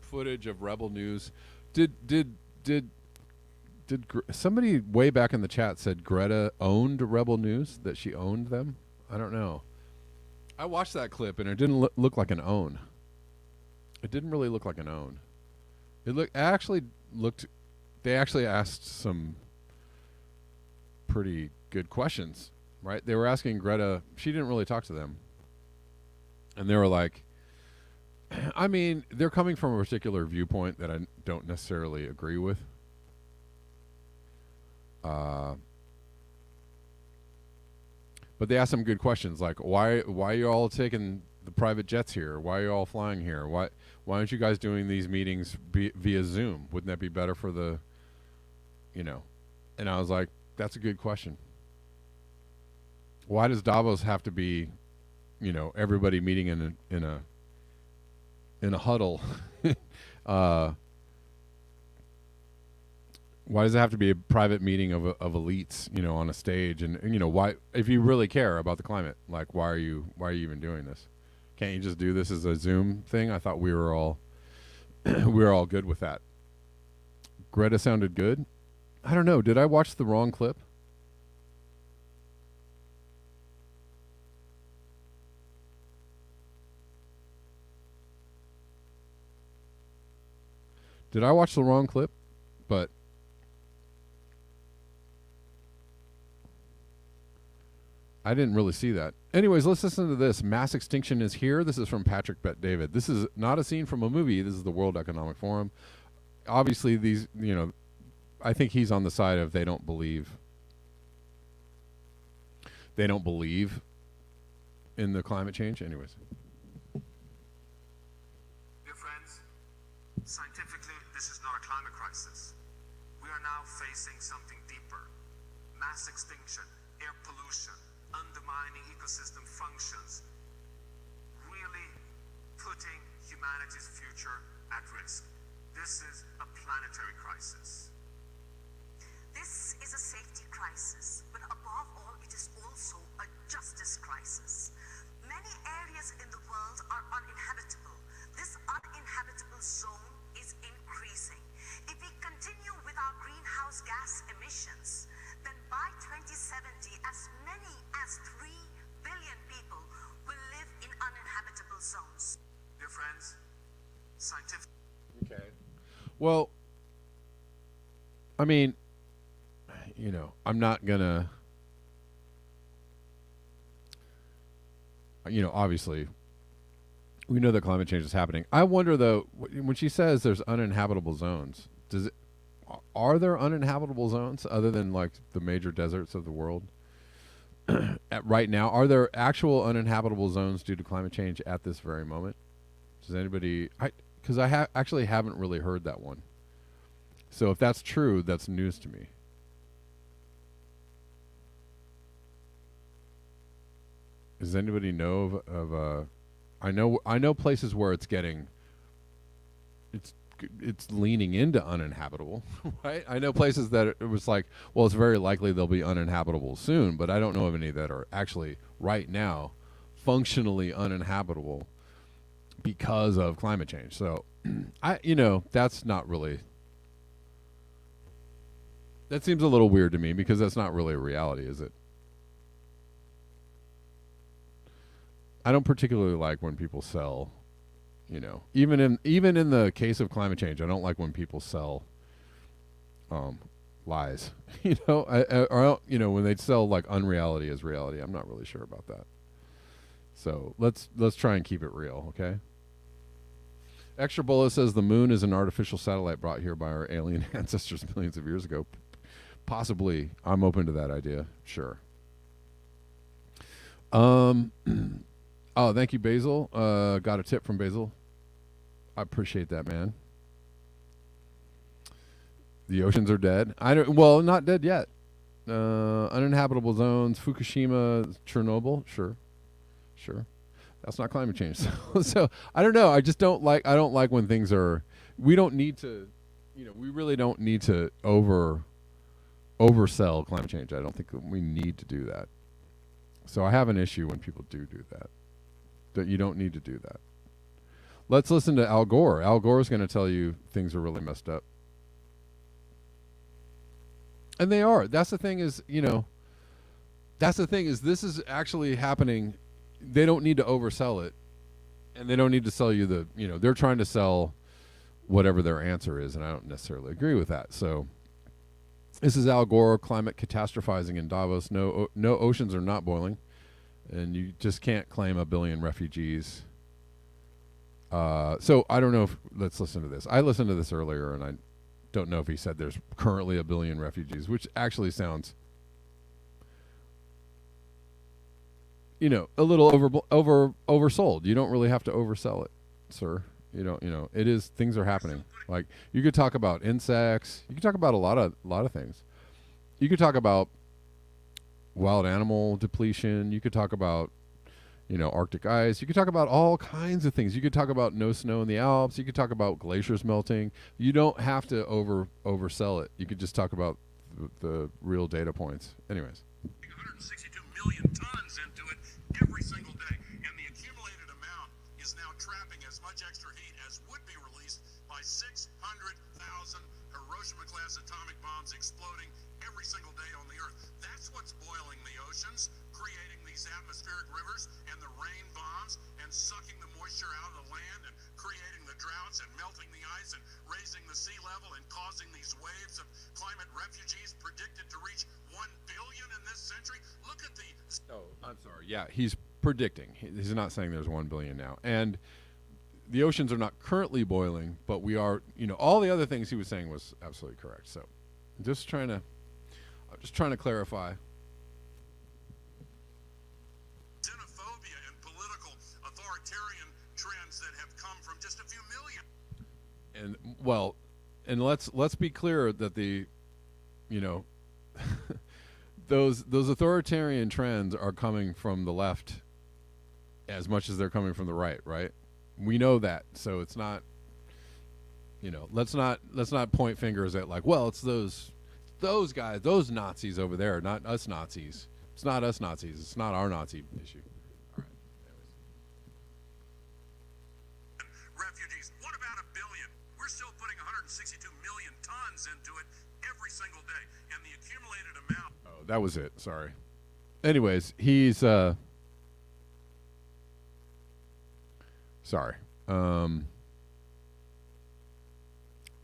footage of Rebel News. Did somebody way back in the chat said Greta owned Rebel News, that she owned them? I don't know. I watched that clip and it didn't look like an own. It didn't really look like an own. They actually asked some pretty good questions, right? They were asking Greta, she didn't really talk to them. And they were like, I mean, they're coming from a particular viewpoint that I don't necessarily agree with. But they asked some good questions, like why are you all taking the private jets here? Why are you all flying here? Why aren't you guys doing these meetings via Zoom? Wouldn't that be better for the you know, and I was like, that's a good question. Why does Davos have to be, you know, everybody meeting in a huddle? uh, why does it have to be a private meeting of elites, you know, on a stage? And you know, why, if you really care about the climate, like, why are you even doing this? Can't you just do this as a Zoom thing? I thought we were all we were all good with that. Greta sounded good. I don't know. Did I watch the wrong clip? Did I watch the wrong clip? But I didn't really see that. Anyways, let's listen to this. Mass extinction is here. This is from Patrick Bet-David. This is not a scene from a movie. This is the World Economic Forum. Obviously, these, you know, I think he's on the side of they don't believe in the climate change. Anyways. Dear friends, scientifically, this is not a climate crisis. We are now facing something deeper. Mass extinction, air pollution, undermining ecosystem functions, really putting humanity's future at risk. This is a planetary crisis. This is a safety crisis, but above all, it is also a justice crisis. Many areas in the world are uninhabitable. This uninhabitable zone is increasing. If we continue with our greenhouse gas emissions, then by 2070, as many as 3 billion people will live in uninhabitable zones. Dear friends, scientific... Okay. Well, I mean, you know, I'm not gonna, you know, obviously, we know that climate change is happening. I wonder though, when she says there's uninhabitable zones, are there uninhabitable zones other than like the major deserts of the world? Right now, are there actual uninhabitable zones due to climate change at this very moment? Does anybody? Because I actually haven't really heard that one. So if that's true, that's news to me. Does anybody know of I know places where it's leaning into uninhabitable, right? I know places that it was like, well, it's very likely they'll be uninhabitable soon, but I don't know of any that are actually right now functionally uninhabitable because of climate change. So that's not really, that seems a little weird to me because that's not really a reality, is it? I don't particularly like when people sell, you know, even in the case of climate change, I don't like when people sell lies. You know, or you know, when they sell like unreality as reality. I'm not really sure about that. So let's try and keep it real, okay? Extra Bola says the moon is an artificial satellite brought here by our alien ancestors millions of years ago. Possibly. I'm open to that idea. Sure. Oh, thank you, Basil. Got a tip from Basil. I appreciate that, man. The oceans are dead. Well, not dead yet. Uninhabitable zones, Fukushima, Chernobyl. Sure. That's not climate change. So I don't know. I don't like when things are. We don't need to. You know, we really don't need to oversell climate change. I don't think we need to do that. So I have an issue when people do that. That you don't need to do that. Let's listen to Al Gore. Al Gore is going to tell you things are really messed up. And they are. That's the thing is, you know, this is actually happening. They don't need to oversell it. And they don't need to sell you they're trying to sell whatever their answer is. And I don't necessarily agree with that. So this is Al Gore, climate catastrophizing in Davos. No oceans are not boiling. And you just can't claim 1 billion refugees. So I don't know if, let's listen to this. I listened to this earlier, and I don't know if he said there's currently 1 billion refugees, which actually sounds, you know, a little oversold. You don't really have to oversell it, sir. It is, things are happening. Like, you could talk about insects. You could talk about a lot of things. You could talk about wild animal depletion. You could talk about, Arctic ice. You could talk about all kinds of things. You could talk about no snow in the Alps. You could talk about glaciers melting. You don't have to oversell it. You could just talk about the real data points. Anyways. 162 million tons into it every single day, and the accumulated amount is now trapping as much extra heat as would be released by 600,000 Hiroshima-class atomic bombs exploding every single day on the Earth. That's what's boiling the oceans, creating these atmospheric rivers and the rain bombs, and sucking the moisture out of the land, and creating the droughts, and melting the ice, and raising the sea level, and causing these waves of climate refugees predicted to reach 1 billion in this century. Look at the... Oh, I'm sorry. Yeah, he's predicting. He's not saying there's 1 billion now. And the oceans are not currently boiling, but we are, all the other things he was saying was absolutely correct. So I'm just trying to clarify. Xenophobia and political authoritarian trends that have come from just a few million. And let's be clear that the, those authoritarian trends are coming from the left as much as they're coming from the right, right? We know that. So it's not, let's not point fingers at like, well, it's those guys, those Nazis over there, not us Nazis. It's not us Nazis. It's not our Nazi issue. All right. Refugees. What about 1 billion? We're still putting 162 million tons into it every single day, and the accumulated amount. Oh, that was it. Sorry. Anyways, he's sorry.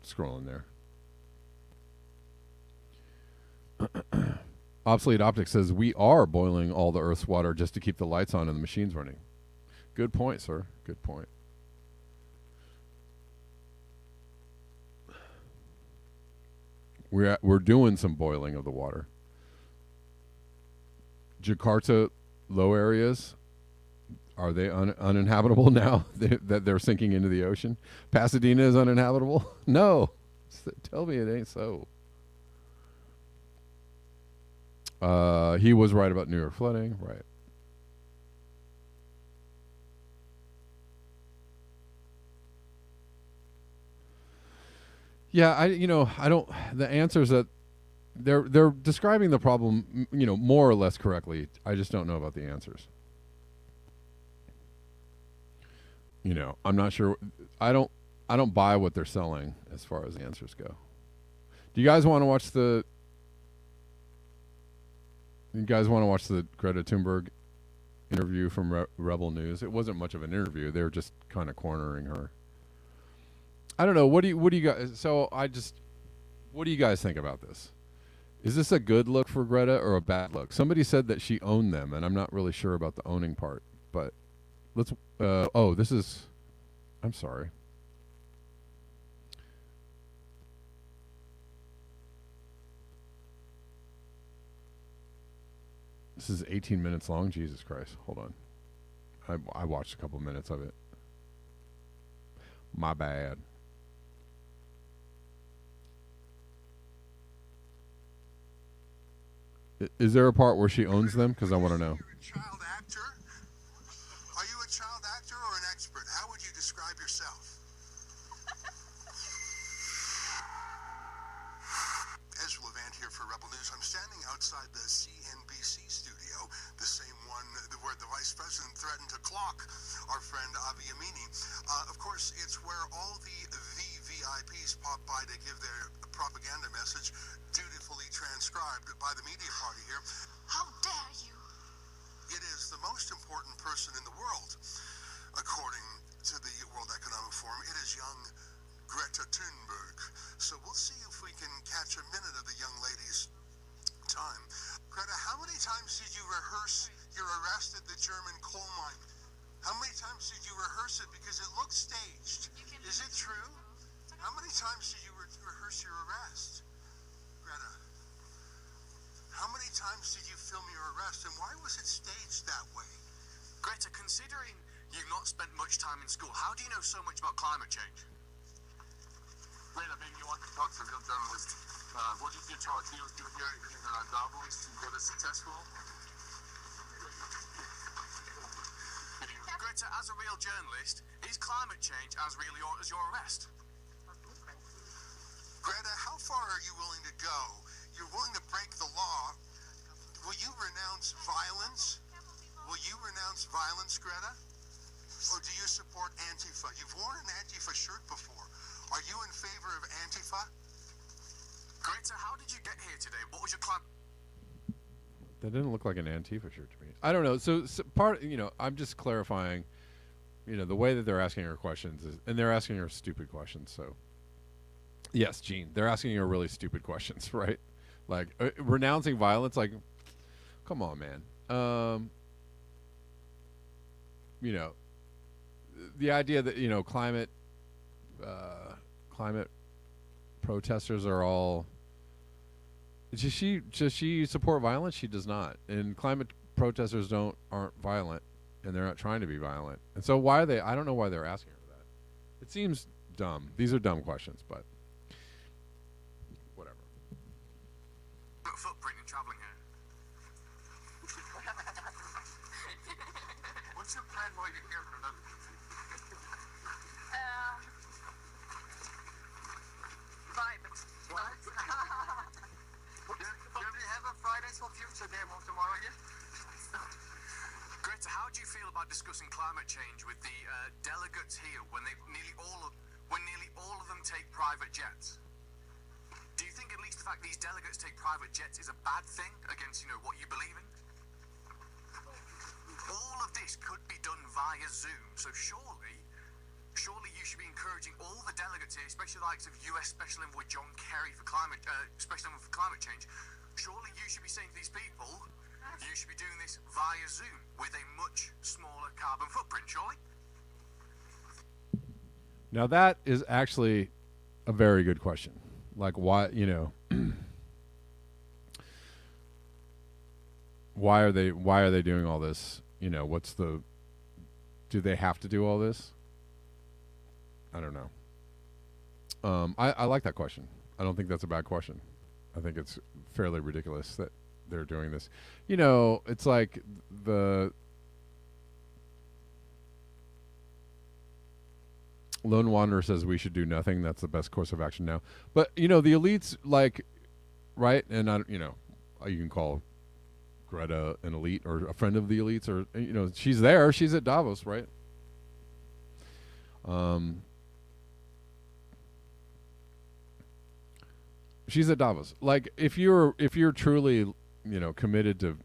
Scrolling there. Obsolete Optics says we are boiling all the Earth's water just to keep the lights on and the machines running. Good point, sir. Good point. We're doing some boiling of the water. Jakarta low areas, are they uninhabitable now that they're sinking into the ocean? Pasadena is uninhabitable? No. Tell me it ain't so. He was right about New York flooding, right? Yeah, I don't. The answers that they're describing the problem, more or less correctly. I just don't know about the answers. I'm not sure. I don't buy what they're selling as far as the answers go. Do you guys want to watch the? You guys want to watch the Greta Thunberg interview from Rebel News? It wasn't much of an interview. They were just kind of cornering her. I don't know. What do you guys? What do you guys think about this? Is this a good look for Greta or a bad look? Somebody said that she owned them, and I'm not really sure about the owning part. But let's. This is. I'm sorry. This is 18 minutes long. Jesus Christ. Hold on. I watched a couple minutes of it. My bad. Is there a part where she owns them? Because I want to know. Are you a child actor? Are you a child actor or an expert? How would you describe yourself? Ezra Levant here for Rebel News. I'm standing outside the CNBC studio, the same one where the vice president threatened to clock our friend Avi Yamini. Of course, it's where all the VVIPs pop by to give their propaganda message, dutifully transcribed by the media party here. How dare you? It is the most important person in the world, according to the World Economic Forum. It is young Greta Thunberg. So we'll see if we can catch a minute of the young lady's time. Greta, how many times did you rehearse your arrest at the German coal mine? How many times did you rehearse it? Because it looked staged. Is it true? How many times did you rehearse your arrest? Greta, how many times did you film your arrest, and why was it staged that way? Greta, considering You've not spent much time in school. How do you know so much about climate change? Greta, maybe you want to talk to a real journalist. What did you tell us? He was here in Davos to go to successful. Greta, as a real journalist, is climate change as real as your arrest? Greta, how far are you willing to go? You're willing to break the law. Will you renounce violence? Will you renounce violence, Greta? Or do you support Antifa? You've worn an Antifa shirt before. Are you in favor of Antifa? Greta, how did you get here today? What was your climate... That didn't look like an Antifa shirt to me. I don't know. So part, I'm just clarifying, the way that they're asking her questions is, and they're asking her stupid questions. So, yes, Gene, they're asking her really stupid questions, right? Like renouncing violence. Like, come on, man. The idea that climate protesters are all. Does she support violence? She does not. And climate protesters aren't violent, and they're not trying to be violent. And so why are they? I don't know why they're asking her that. It seems dumb. These are dumb questions, but whatever. footprint in traveling here? What's your plan while you're here for another? Private. What? Do we have a Fridays for Future demo tomorrow here? Greta, how do you feel about discussing climate change with the delegates here when nearly all of them take private jets? Do you think at least the fact these delegates take private jets is a bad thing against what you believe in? All of this could be done via Zoom, so surely you should be encouraging all the delegates here, especially the likes of U.S. Special Envoy John Kerry for Special Envoy for Climate Change. Surely you should be saying to these people, you should be doing this via Zoom with a much smaller carbon footprint, surely? Now that is actually a very good question. Like why, why are they doing all this? Do they have to do all this? I don't know. I like that question. I don't think that's a bad question. I think it's fairly ridiculous that they're doing this. It's like the Lone Wanderer says we should do nothing. That's the best course of action now. But the elites, right? And you can call Greta an elite or a friend of the elites, or she's there. She's at Davos, right? She's at Davos. Like if you're truly committed to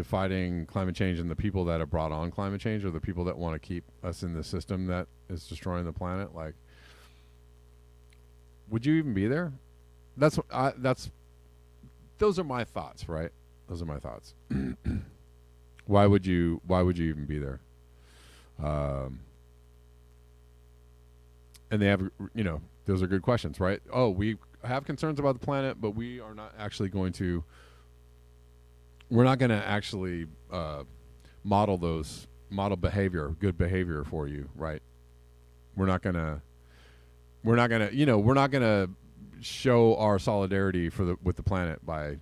fighting climate change, and the people that have brought on climate change are the people that want to keep us in the system that is destroying the planet, like, would you even be there? Those are my thoughts, right? Those are my thoughts. Why would you even be there? And they have, those are good questions, right? Oh, we have concerns about the planet, but we are not actually going to. We're not going to actually model behavior, good behavior for you, right? We're not going to show our solidarity with the planet by,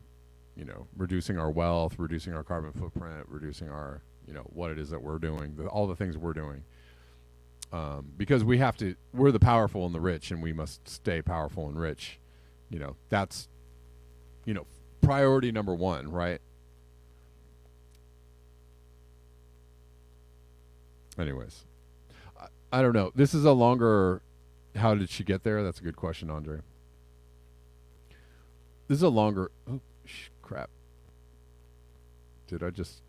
reducing our wealth, reducing our carbon footprint, reducing our, what it is that we're doing, all the things we're doing. Because we're the powerful and the rich, and we must stay powerful and rich. That's, priority number one, right? Anyways, I don't know. This is a longer, how did she get there? That's a good question, Andre. This is a longer, crap. Did I just,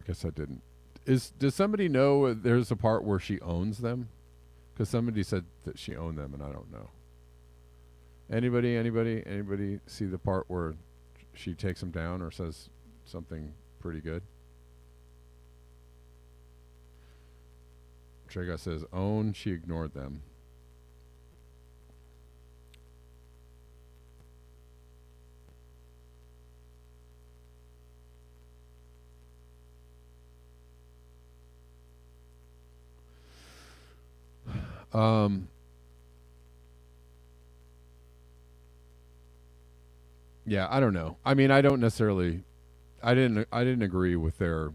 I guess I didn't. Does somebody know there's a part where she owns them? Because somebody said that she owned them, and I don't know. Anybody see the part where she takes them down or says something pretty good? Trega says, own, she ignored them. Yeah, I don't know. I mean, I don't necessarily. I didn't agree with their,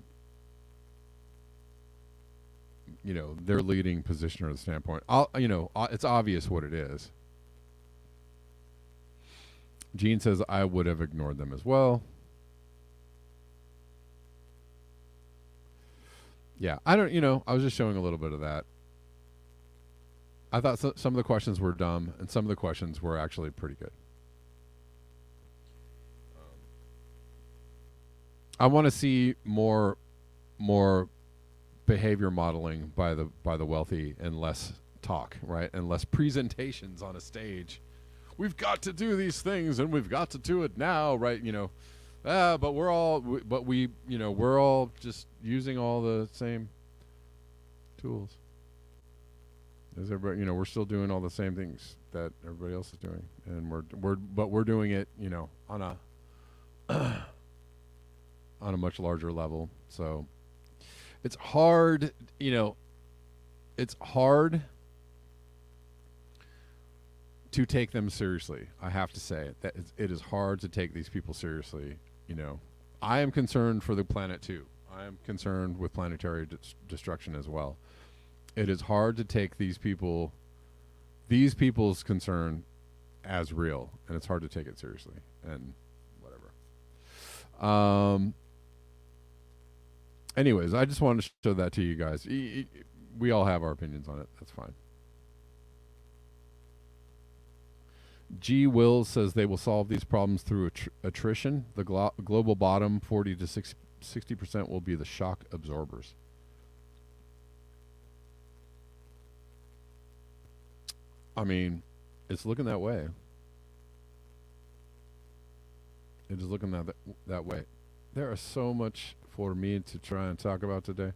their leading position or the standpoint. It's obvious what it is. Gene says I would have ignored them as well. Yeah, I don't. I was just showing a little bit of that. I thought some of the questions were dumb, and some of the questions were actually pretty good. I want to see more behavior modeling by the wealthy and less talk, right? And less presentations on a stage. We've got to do these things and we've got to do it now, right? But we're all just using all the same tools. As everybody, we're still doing all the same things that everybody else is doing, and we're doing it, on a on a much larger level. So it's hard, it's hard to take them seriously. I have to say that it is hard to take these people seriously. I am concerned for the planet too. I am concerned with planetary destruction as well. It is hard to take these people's concern as real, and it's hard to take it seriously, and whatever. Anyways, I just wanted to show that to you guys. We all have our opinions on it. That's fine. G. Wills says they will solve these problems through attrition. The global bottom, 40 to 60% will be the shock absorbers. I mean, it's looking that way. It is looking that way. There is so much for me to try and talk about today.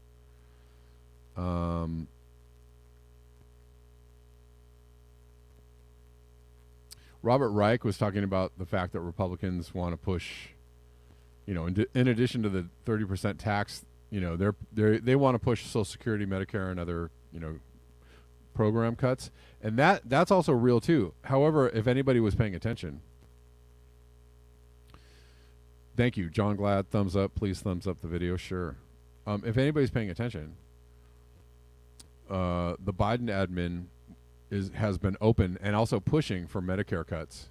Robert Reich was talking about the fact that Republicans want to push, in addition to the 30% tax, they want to push Social Security, Medicare, and other, program cuts, and that's also real too. However, if anybody was paying attention, thank you, John Glad, thumbs up, please thumbs up the video. Sure. If anybody's paying attention, the Biden admin has been open and also pushing for Medicare cuts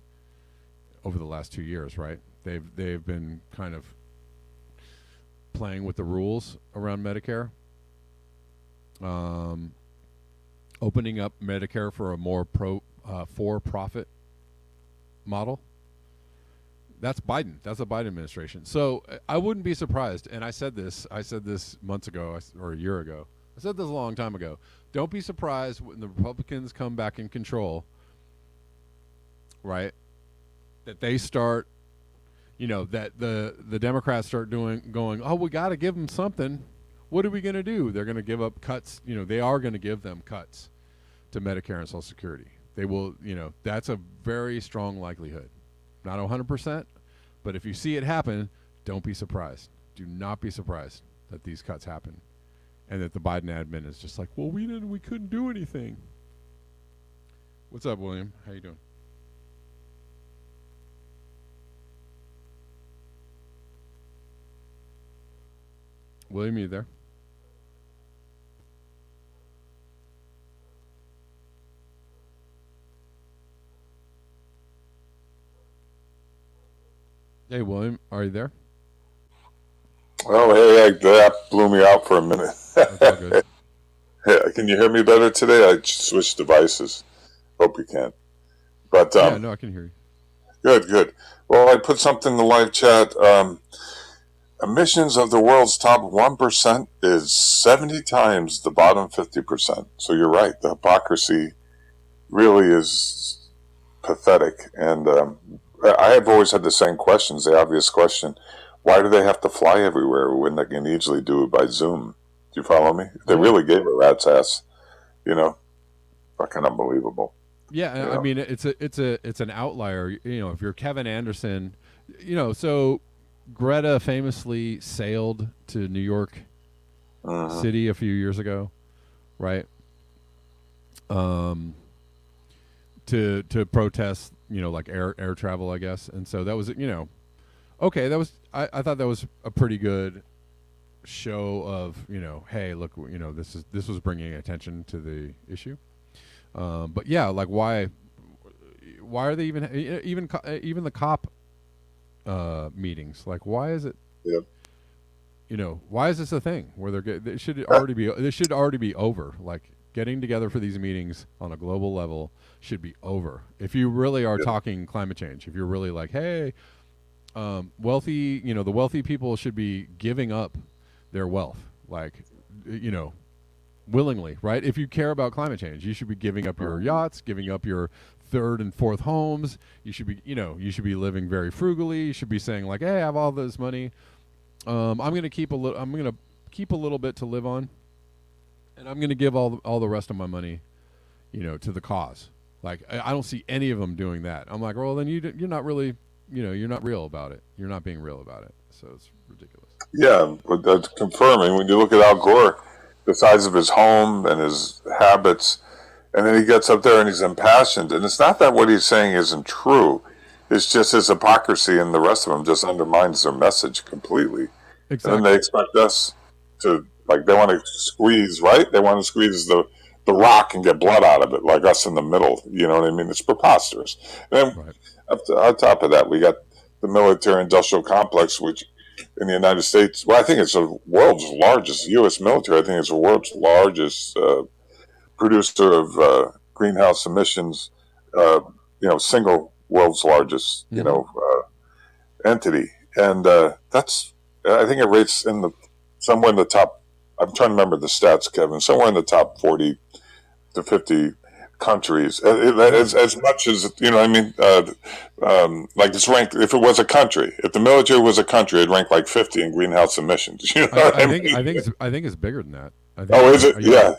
over the last 2 years, right? They've been kind of playing with the rules around Medicare. Opening up Medicare for a more for-profit model. That's Biden. That's the Biden administration. So I wouldn't be surprised. And I said this months ago or a year ago. I said this a long time ago. Don't be surprised when the Republicans come back in control, right? That they start, that the Democrats start going, oh, we got to give them something. What are we going to do? They're going to give up cuts. They are going to give them cuts to Medicare and Social Security. They will, that's a very strong likelihood. Not 100%, but if you see it happen, don't be surprised. Do not be surprised that these cuts happen, and that the Biden admin is just like, well, we couldn't do anything. What's up, William? How you doing? William, you there? Hey, William, are you there? Oh, hey, that blew me out for a minute. That's all good. Yeah, can you hear me better today? I switched devices. Hope you can. But Yeah, no, I can hear you. good. Well, I put something in the live chat. Emissions of the world's top 1% is 70 times the bottom 50%. So you're right. The hypocrisy really is pathetic. And I have always had the same questions, the obvious question. Why do they have to fly everywhere when they can easily do it by Zoom? Do you follow me? They really gave a rat's ass, fucking unbelievable. Yeah, I mean, it's an outlier. If you're Kevin Anderson, so Greta famously sailed to New York City a few years ago, right? um, to protest, like air travel, I guess. And so that was, okay. That was I thought that was a pretty good show of, hey, look, this was bringing attention to the issue. But yeah, like why are they even the cop meetings? Like, why is it? Yep. Why is this a thing where this should already be over? Like, getting together for these meetings on a global level should be over. If you really are talking climate change, if you're really like, hey, wealthy, the wealthy people should be giving up their wealth, like, willingly, right? If you care about climate change, you should be giving up your yachts, giving up your third and fourth homes. You should be living very frugally. You should be saying like, hey, I have all this money. I'm going to keep a little bit to live on, and I'm going to give all the rest of my money, to the cause. Like, I don't see any of them doing that. I'm like, well, then you're not really, you're not real about it. You're not being real about it. So it's ridiculous. Yeah, but that's confirming when you look at Al Gore, the size of his home and his habits, and then he gets up there and he's impassioned. And it's not that what he's saying isn't true. It's just his hypocrisy, and the rest of them just undermines their message completely. Exactly. And then they expect us to, like, they want to squeeze, right? They want to squeeze the rock and get blood out of it, like us in the middle. You know what I mean? It's preposterous. And then on top of that, we got the military-industrial complex, which in the United States, well, I think it's the world's largest, U.S. military, I think it's the world's largest producer of greenhouse emissions, single world's largest, entity. And that's, I think it rates somewhere in the top, I'm trying to remember the stats, Kevin, somewhere in the top 40 to 50 countries, as much as, like it's ranked, if it was a country, if the military was a country, it'd rank like 50 in greenhouse emissions. I think it's bigger than that. Is it? Yeah.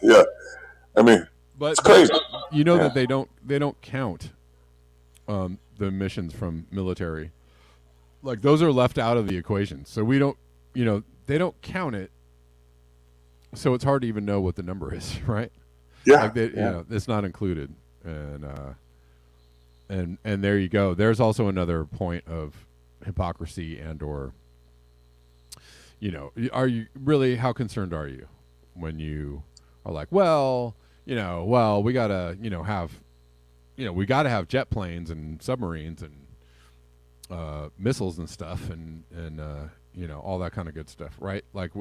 I mean, but it's crazy. That they don't count the emissions from military. Like, those are left out of the equation. So we don't, they don't count it. So it's hard to even know what the number is, right? Yeah. Like it's not included. And there you go. There's also another point of hypocrisy how concerned are you when you are like, we gotta, we gotta have jet planes and submarines and missiles and stuff and all that kind of good stuff, right? Like,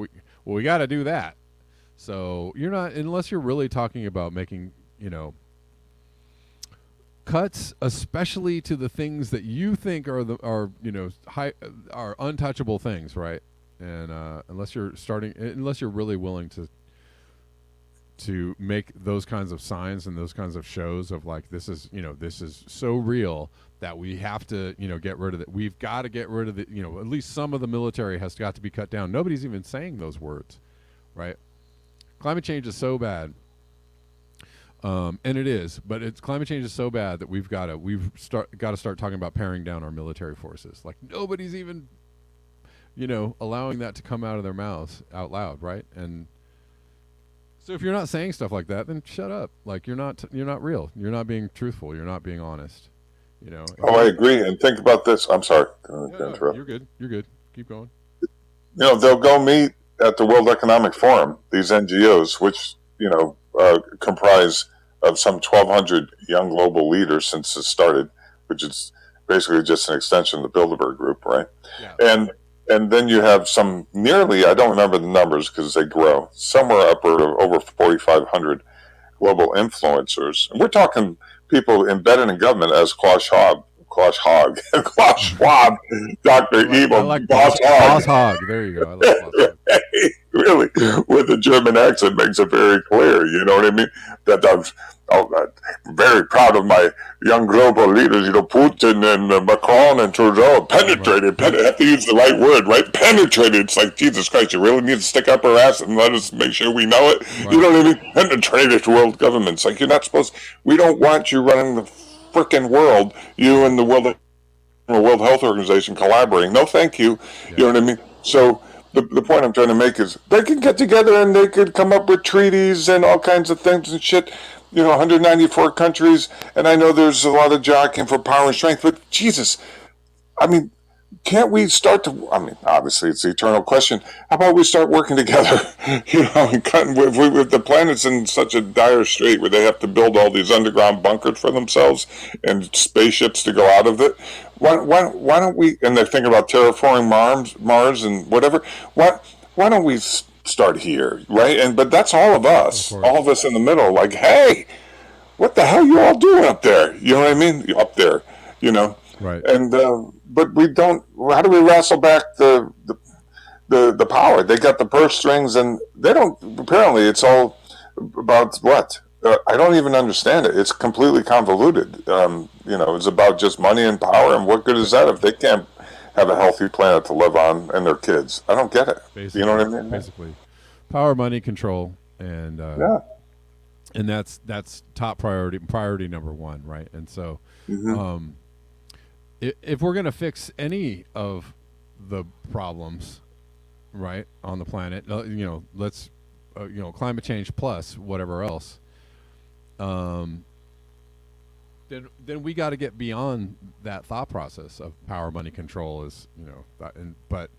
we got to do that. So you're not, unless you're really talking about making, cuts, especially to the things that you think are untouchable things, right? And unless you're really willing to make those kinds of signs and those kinds of shows of like, this is so real that we have to, get rid of it. We've got to get rid of it. At least some of the military has got to be cut down. Nobody's even saying those words, right? Climate change is so bad, and it is. But climate change is so bad that we've got to start talking about paring down our military forces. Like, nobody's even, allowing that to come out of their mouths out loud, right? And so if you're not saying stuff like that, then shut up. Like, you're not real. You're not being truthful. You're not being honest. I agree. And think about this. I'm sorry. You're good. Keep going. They'll go meet at the World Economic Forum, these NGOs, which, comprise of some 1,200 young global leaders since it started, which is basically just an extension of the Bilderberg Group, right? Yeah. And then you have some nearly, I don't remember the numbers because they grow, somewhere upward of over 4,500 global influencers. And we're talking people embedded in government as Klaus Schwab, Dr. Evil, like Boss Hogg. There you go. I like Boss Hogg. Really, with a German accent makes it very clear, you know what I mean? That I'm very proud of my young global leaders, Putin and Macron and Trudeau, penetrated, I have to use the right word, right? Penetrated. It's like, Jesus Christ, you really need to stick up our ass and let us make sure we know it? Right. You know what I mean? Penetrated world governments. Like, you're not supposed, we don't want you running the frickin' world, you and the World Health Organization collaborating. No, thank you. Yeah. You know what I mean? So the point I'm trying to make is they can get together and they could come up with treaties and all kinds of things and shit. 194 countries, and I know there's a lot of jockeying for power and strength, but Jesus, I mean, can't we start to? I mean, obviously, it's the eternal question. How about we start working together? And cutting if the planet's in such a dire strait where they have to build all these underground bunkers for themselves and spaceships to go out of it. Why don't we? And they're thinking about terraforming Mars and whatever. Why don't we start here, right? But that's all of us in the middle. Like, hey, what the hell you all doing up there? You know what I mean? Up there, you know. Right. And but we don't. How do we wrestle back the power? They got the purse strings, and they don't. Apparently, it's all about what? I don't even understand it. It's completely convoluted. It's about just money and power, and what good is that if they can't have a healthy planet to live on and their kids? I don't get it. Basically, you know what I mean? Basically, power, money, control, and Yeah. and that's top priority number one, right? And so, Mm-hmm. if we're gonna fix any of the problems, right, on the planet, let's climate change plus whatever else, then we got to get beyond that thought process of power, money, control is but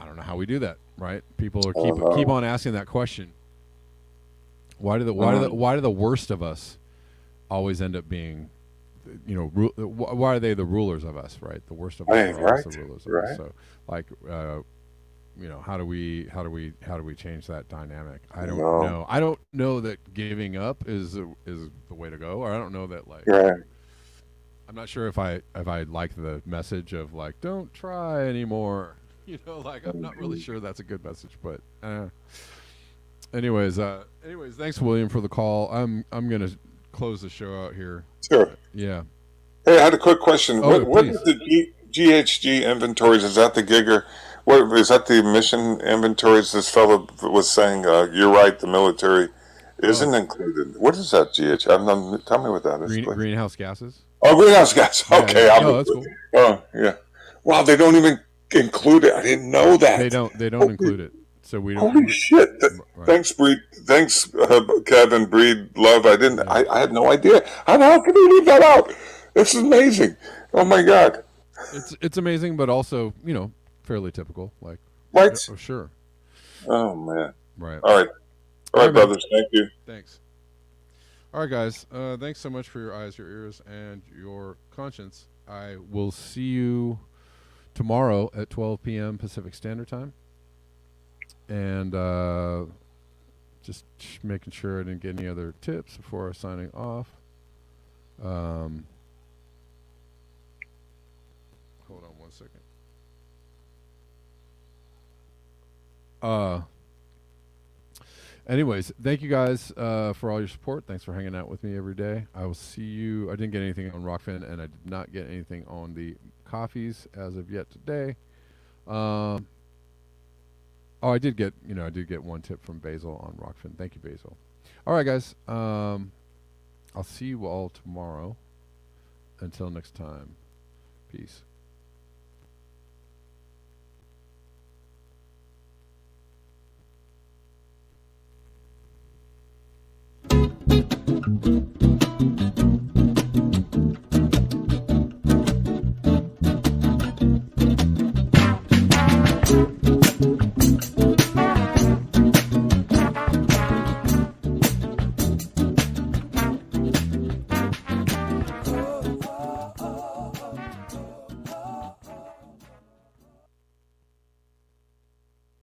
I don't know how we do that, right? People are keep on asking that question. Why do the worst of us always end up being, why are they the rulers of us, right? The worst of us are always the rulers of us. So, like, how do we change that dynamic? I don't know. I don't know that giving up is the way to go, or I don't know that I'm not sure if I like the message of like don't try anymore. I'm not really sure that's a good message, but anyways, thanks William for the call. I'm gonna close the show out here. Sure. Yeah. Hey, I had a quick question. Oh, What please. is the GHG inventories? Is that the Giger? What is that? The emission inventories? This fellow was saying. You're right. The military isn't included. What is that? Tell me what that is. please. Greenhouse gases. Oh, greenhouse gas. Yeah, Okay. yeah. Oh, that's cool. Oh, yeah. Wow, they don't even include it. I didn't know that. They don't include it. So we don't. Holy shit! Right. Thanks, Breed. Thanks, Kevin. Breed. Love. I didn't. I had no idea. How the hell can we leave that out? This is amazing. Oh my god. It's amazing, but also fairly typical. Like, Right. oh, sure. Oh man. Right. All right. All right, brothers. Thank you. Thanks. All right, guys. Thanks so much for your eyes, your ears, and your conscience. I will see you tomorrow at 12 p.m. Pacific Standard Time. And just making sure I didn't get any other tips before signing off. Hold on one second. Anyways, thank you guys for all your support. Thanks for hanging out with me every day. I will see you. I didn't get anything on Rockfin, and I did not get anything on the coffees as of yet today. Oh, I did get one tip from Basil on Rockfin. Thank you, Basil. All right, guys. I'll see you all tomorrow. Until next time, peace.